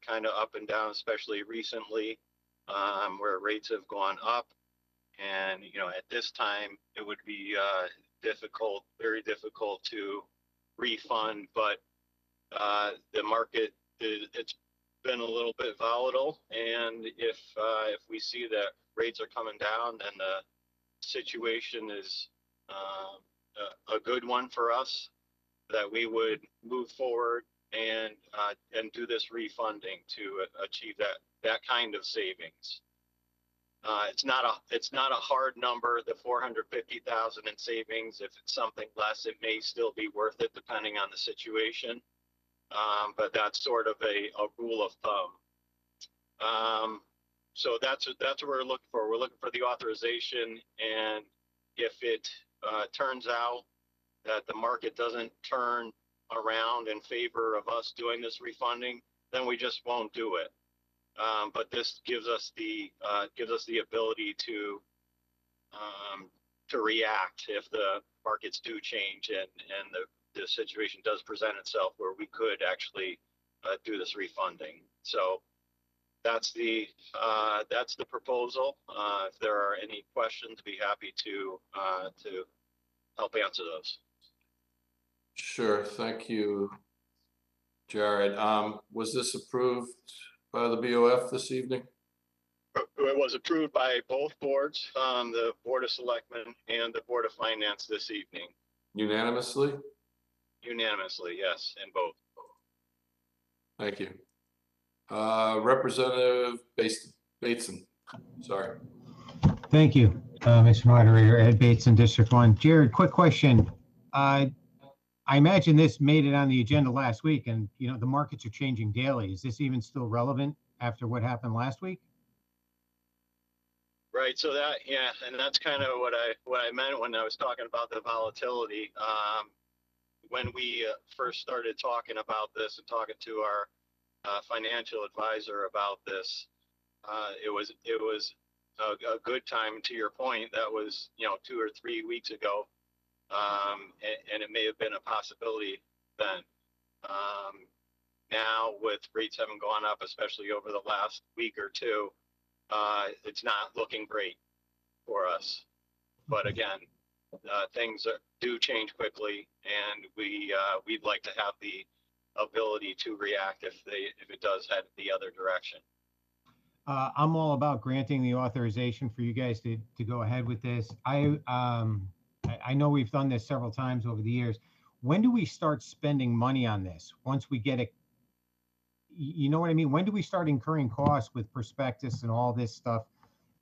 kind of up and down, especially recently, where rates have gone up. And at this time, it would be very difficult to refund, but the market it's been a little bit volatile, and if we see that rates are coming down, then the situation is a good one for us, that we would move forward and do this refunding to achieve that kind of savings. It's not a hard number, the 450,000 in savings. If it's something less, it may still be worth it depending on the situation. But that's sort of a rule of thumb. So that's what we're looking for. We're looking for the authorization, and if it turns out that the market doesn't turn around in favor of us doing this refunding, then we just won't do it. But this gives us the ability to react if the markets do change and the situation does present itself where we could actually do this refunding. So that's the proposal. If there are any questions, be happy to help answer those. Sure, thank you, Jared. Was this approved by the BOF this evening? It was approved by both boards, the Board of Selectmen and the Board of Finance this evening. Unanimously? Unanimously, yes, in both. Thank you. Representative Bateson, sorry. Thank you, Mr. Moderator. Ed Bateson, District 1. Jared, quick question. I imagine this made it on the agenda last week, and the markets are changing daily. Is this even still relevant after what happened last week? Right. So and that's kind of what I meant when I was talking about the volatility. When we first started talking about this and talking to financial advisor about this. It was a good time, to your point. That was 2 or 3 weeks ago, and it may have been a possibility then. Now, with rates having gone up, especially over the last week or two, it's not looking great for us. But again, things do change quickly, and we'd like to have the ability to react if it does head the other direction. I'm all about granting the authorization for you guys to go ahead with this. I know we've done this several times over the years. When do we start spending money on this? Once we get it, you know what I mean? When do we start incurring costs with prospectus and all this stuff?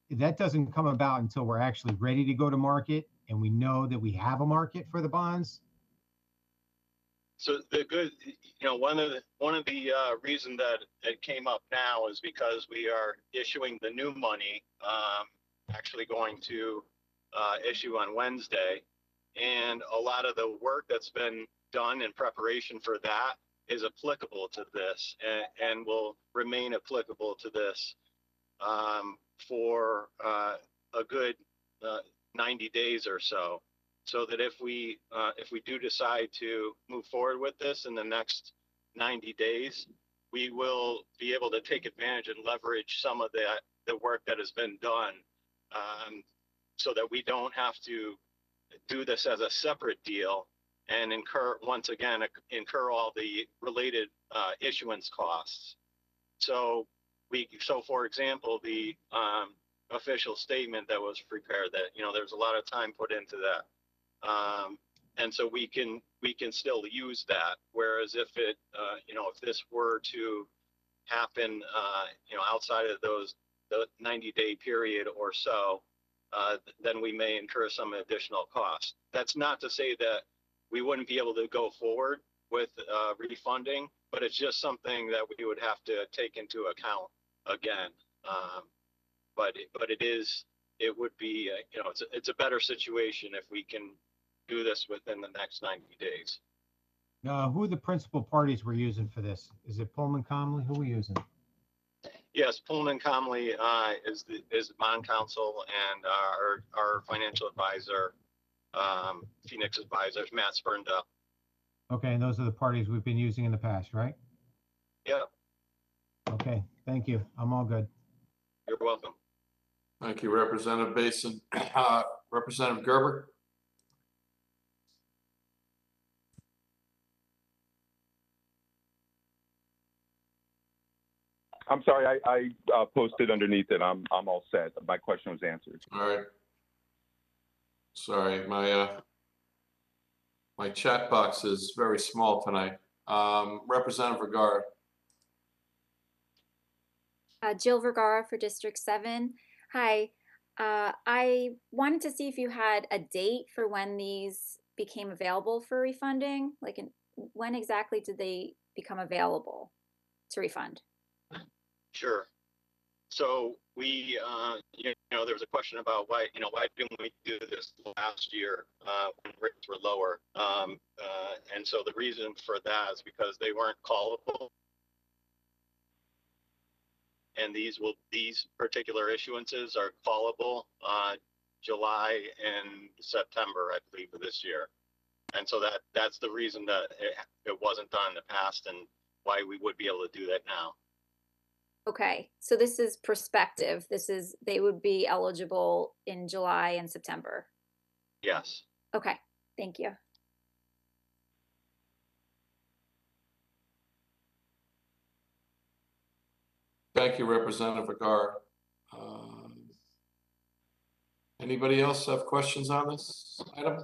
That doesn't come about until we're actually ready to go to market and we know that we have a market for the bonds. So the good, one of the reason that it came up now is because we are issuing the new money, actually going to issue on Wednesday, and a lot of the work that's been done in preparation for that is applicable to this, and will remain applicable to this for a good 90 days or so. So that if we do decide to move forward with this in the next 90 days, we will be able to take advantage and leverage some of the work that has been done, so that we don't have to do this as a separate deal and incur all the related issuance costs. So for example, the official statement that was prepared, that there's a lot of time put into that. And so we can still use that. Whereas if if this were to happen, outside of the 90-day period or so, then we may incur some additional costs. That's not to say that we wouldn't be able to go forward with refunding, but it's just something that we would have to take into account again. But it would be, it's a better situation if we can do this within the next 90 days. Who are the principal parties we're using for this? Is it Pullman Comley? Who are we using? Yes, Pullman Comley is the bond counsel, and our financial advisor, Phoenix Advisors, Matt Spurndell. Okay, and those are the parties we've been using in the past, right? Yeah. Okay, thank you. I'm all good. You're welcome. Thank you, Representative Basin. Representative Gerber. I'm sorry, I posted underneath it. I'm all set. My question was answered. All right. Sorry, my chat box is very small tonight. Representative Vergara. Jill Vergara for District 7. Hi. I wanted to see if you had a date for when these became available for refunding. Like, when exactly did they become available to refund? Sure. So we, there was a question about why didn't we do this last year when rates were lower? And so the reason for that is because they weren't callable. And these particular issuances are callable July and September, I believe, of this year. And so that's the reason that it wasn't done in the past, and why we would be able to do that now. Okay, so this is prospective. They would be eligible in July and September. Yes. Okay, thank you. Thank you, Representative Vergara. Anybody else have questions on this item?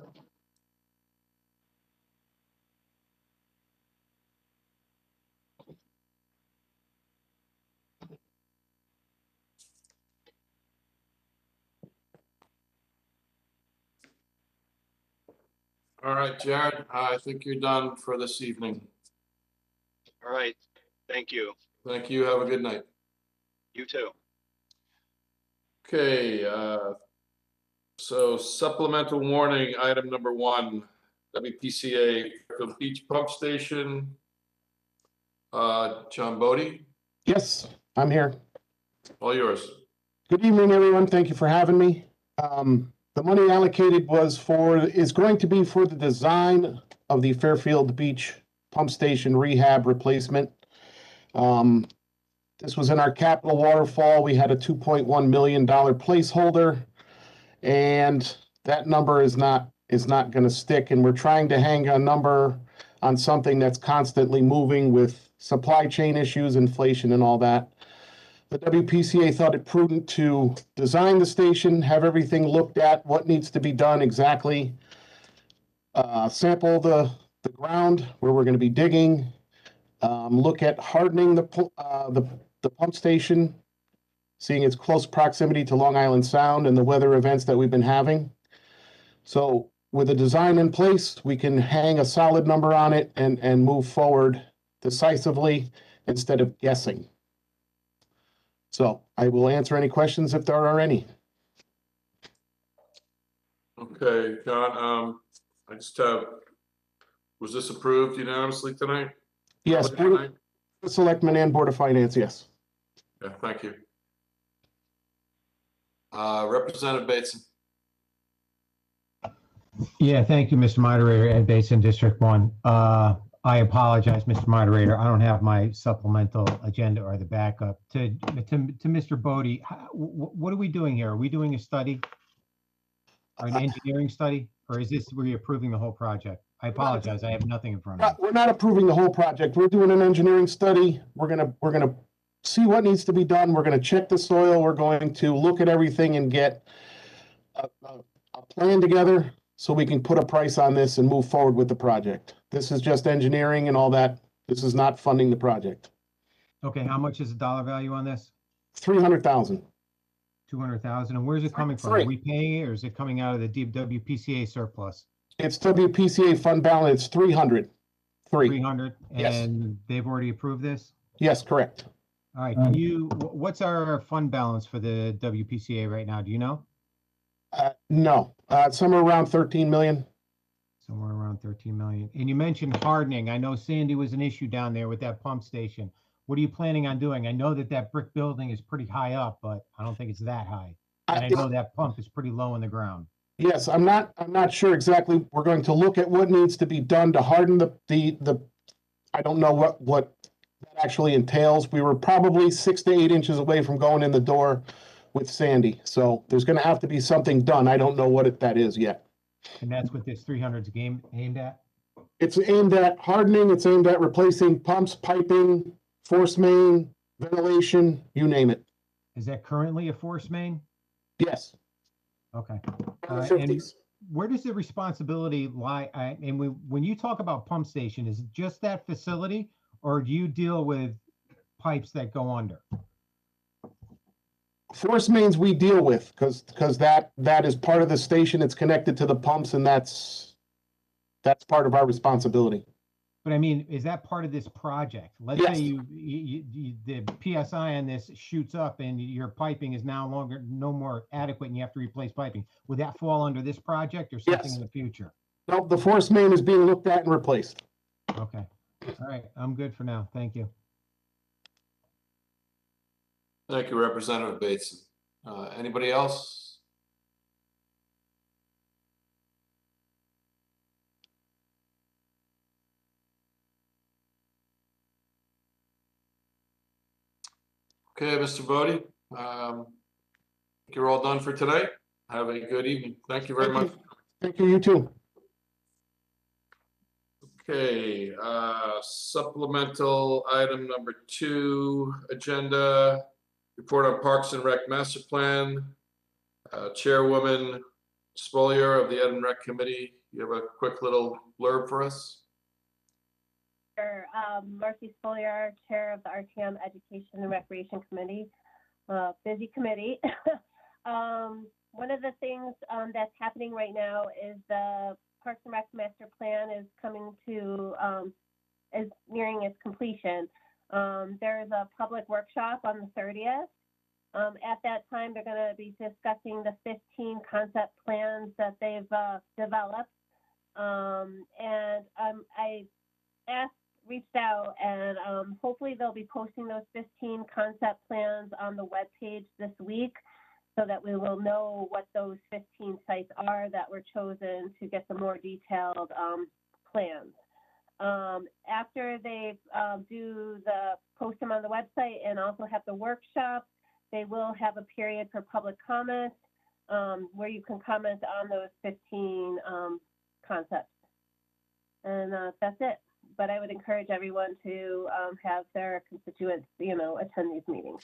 All right, Jared, I think you're done for this evening. All right. Thank you. Thank you. Have a good night. You too. Okay, so supplemental warning, item number 1, WPCA Beach Pump Station. John Bodie, Yes, I'm here. all yours. Good evening, everyone. Thank you for having me. The money allocated is going to be for the design of the Fairfield Beach pump station rehab replacement. This was in our capital waterfall. We had a $2.1 million placeholder, and that number is not going to stick. And we're trying to hang a number on something that's constantly moving with supply chain issues, inflation, and all that. The WPCA thought it prudent to design the station, have everything looked at, what needs to be done exactly, sample the ground where we're going to be digging, look at hardening the pump station, seeing its close proximity to Long Island Sound and the weather events that we've been having. So with a design in place, we can hang a solid number on it and move forward decisively instead of guessing. So I will answer any questions if there are any. Okay, John, I just have, was this approved unanimously tonight? Yes, Board of Selectmen and Board of Finance, yes. Yeah, thank you. Representative Bateson. Yeah, thank you, Mr. Moderator. Ed Bateson, District 1. I apologize, Mr. Moderator. I don't have my supplemental agenda or the backup. To Mr. Bodie, what are we doing here? Are we doing a study or an engineering study, or is this where you're approving the whole project? I apologize. I have nothing in front of me. We're not approving the whole project. We're doing an engineering study. We're gonna see what needs to be done. We're gonna check the soil. We're going to look at everything and get a plan together so we can put a price on this and move forward with the project. This is just engineering and all that. This is not funding the project. Okay, how much is the dollar value on this? 300,000. 200,000. And where's it coming from? Are we paying it, or is it coming out of the WPCA surplus? It's WPCA fund balance 300. 300. Yes. And they've already approved this? Yes, correct. All right. What's our fund balance for the WPCA right now? Do you know? No, somewhere around 13 million. Somewhere around 13 million. And you mentioned hardening. I know Sandy was an issue down there with that pump station. What are you planning on doing? I know that brick building is pretty high up, but I don't think it's that high. And I know that pump is pretty low in the ground. Yes, I'm not sure exactly. We're going to look at what needs to be done to harden the I don't know what that actually entails. We were probably 6 to 8 inches away from going in the door with Sandy. So there's going to have to be something done. I don't know what that is yet. And that's what this 300's aimed at? It's aimed at hardening. It's aimed at replacing pumps, piping, force main, ventilation, you name it. Is that currently a force main? Yes. Okay. And where does the responsibility lie? And when you talk about pump station, is it just that facility, or do you deal with pipes that go under? Force mains we deal with because that is part of the station. It's connected to the pumps, and that's part of our responsibility. But I mean, is that part of this project? Let's say the PSI on this shoots up and your piping is no more adequate and you have to replace piping. Would that fall under this project or something in the future? No, the force main is being looked at and replaced. Okay. All right. I'm good for now. Thank you. Thank you, Representative Bateson. Anybody else? Okay, Mr. Bodie, you're all done for today. Have a good evening. Thank you very much. Thank you, you too. Okay, supplemental item number 2, agenda, report on Parks and Rec Master Plan. Chairwoman Spolier of the Ed and Rec Committee, you have a quick little blurb for us? Sure. Marcy Spolier, Chair of the RTM Education and Recreation Committee. Busy committee. One of the things that's happening right now is the Parks and Rec Master Plan is nearing its completion. There is a public workshop on the 30th. At that time, they're going to be discussing the 15 concept plans that they've developed. I asked reached out, and hopefully they'll be posting those 15 concept plans on the webpage this week, so that we will know what those 15 sites are that were chosen to get the more detailed plans. After they post them on the website and also have the workshop, they will have a period for public comment where you can comment on those 15 concepts. And that's it. But I would encourage everyone to have their constituents, attend these meetings.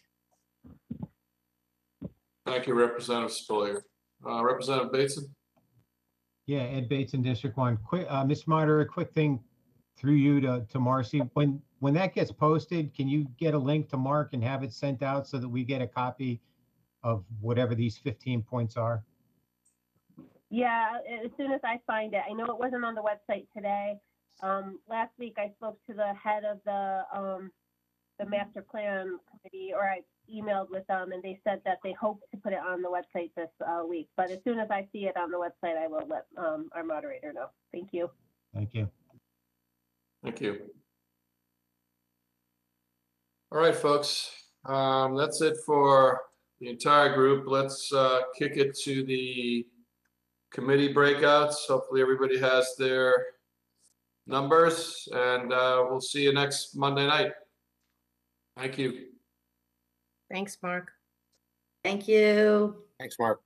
Thank you, Representative Spolier. Representative Bateson? Yeah, Ed Bateson, District 1. Quick, Mr. Moderator, quick thing through you to Marcy. When that gets posted, can you get a link to Mark and have it sent out so that we get a copy of whatever these 15 points are? Yeah, as soon as I find it. I know it wasn't on the website today. Last week I spoke to the head of the master plan committee, or I emailed with them, and they said that they hope to put it on the website this week. But as soon as I see it on the website, I will let our moderator know. Thank you. Thank you. Thank you. All right, folks. That's it for the entire group. Let's kick it to the committee breakouts. Hopefully everybody has their numbers, and we'll see you next Monday night. Thank you. Thanks, Mark. Thank you. Thanks, Mark.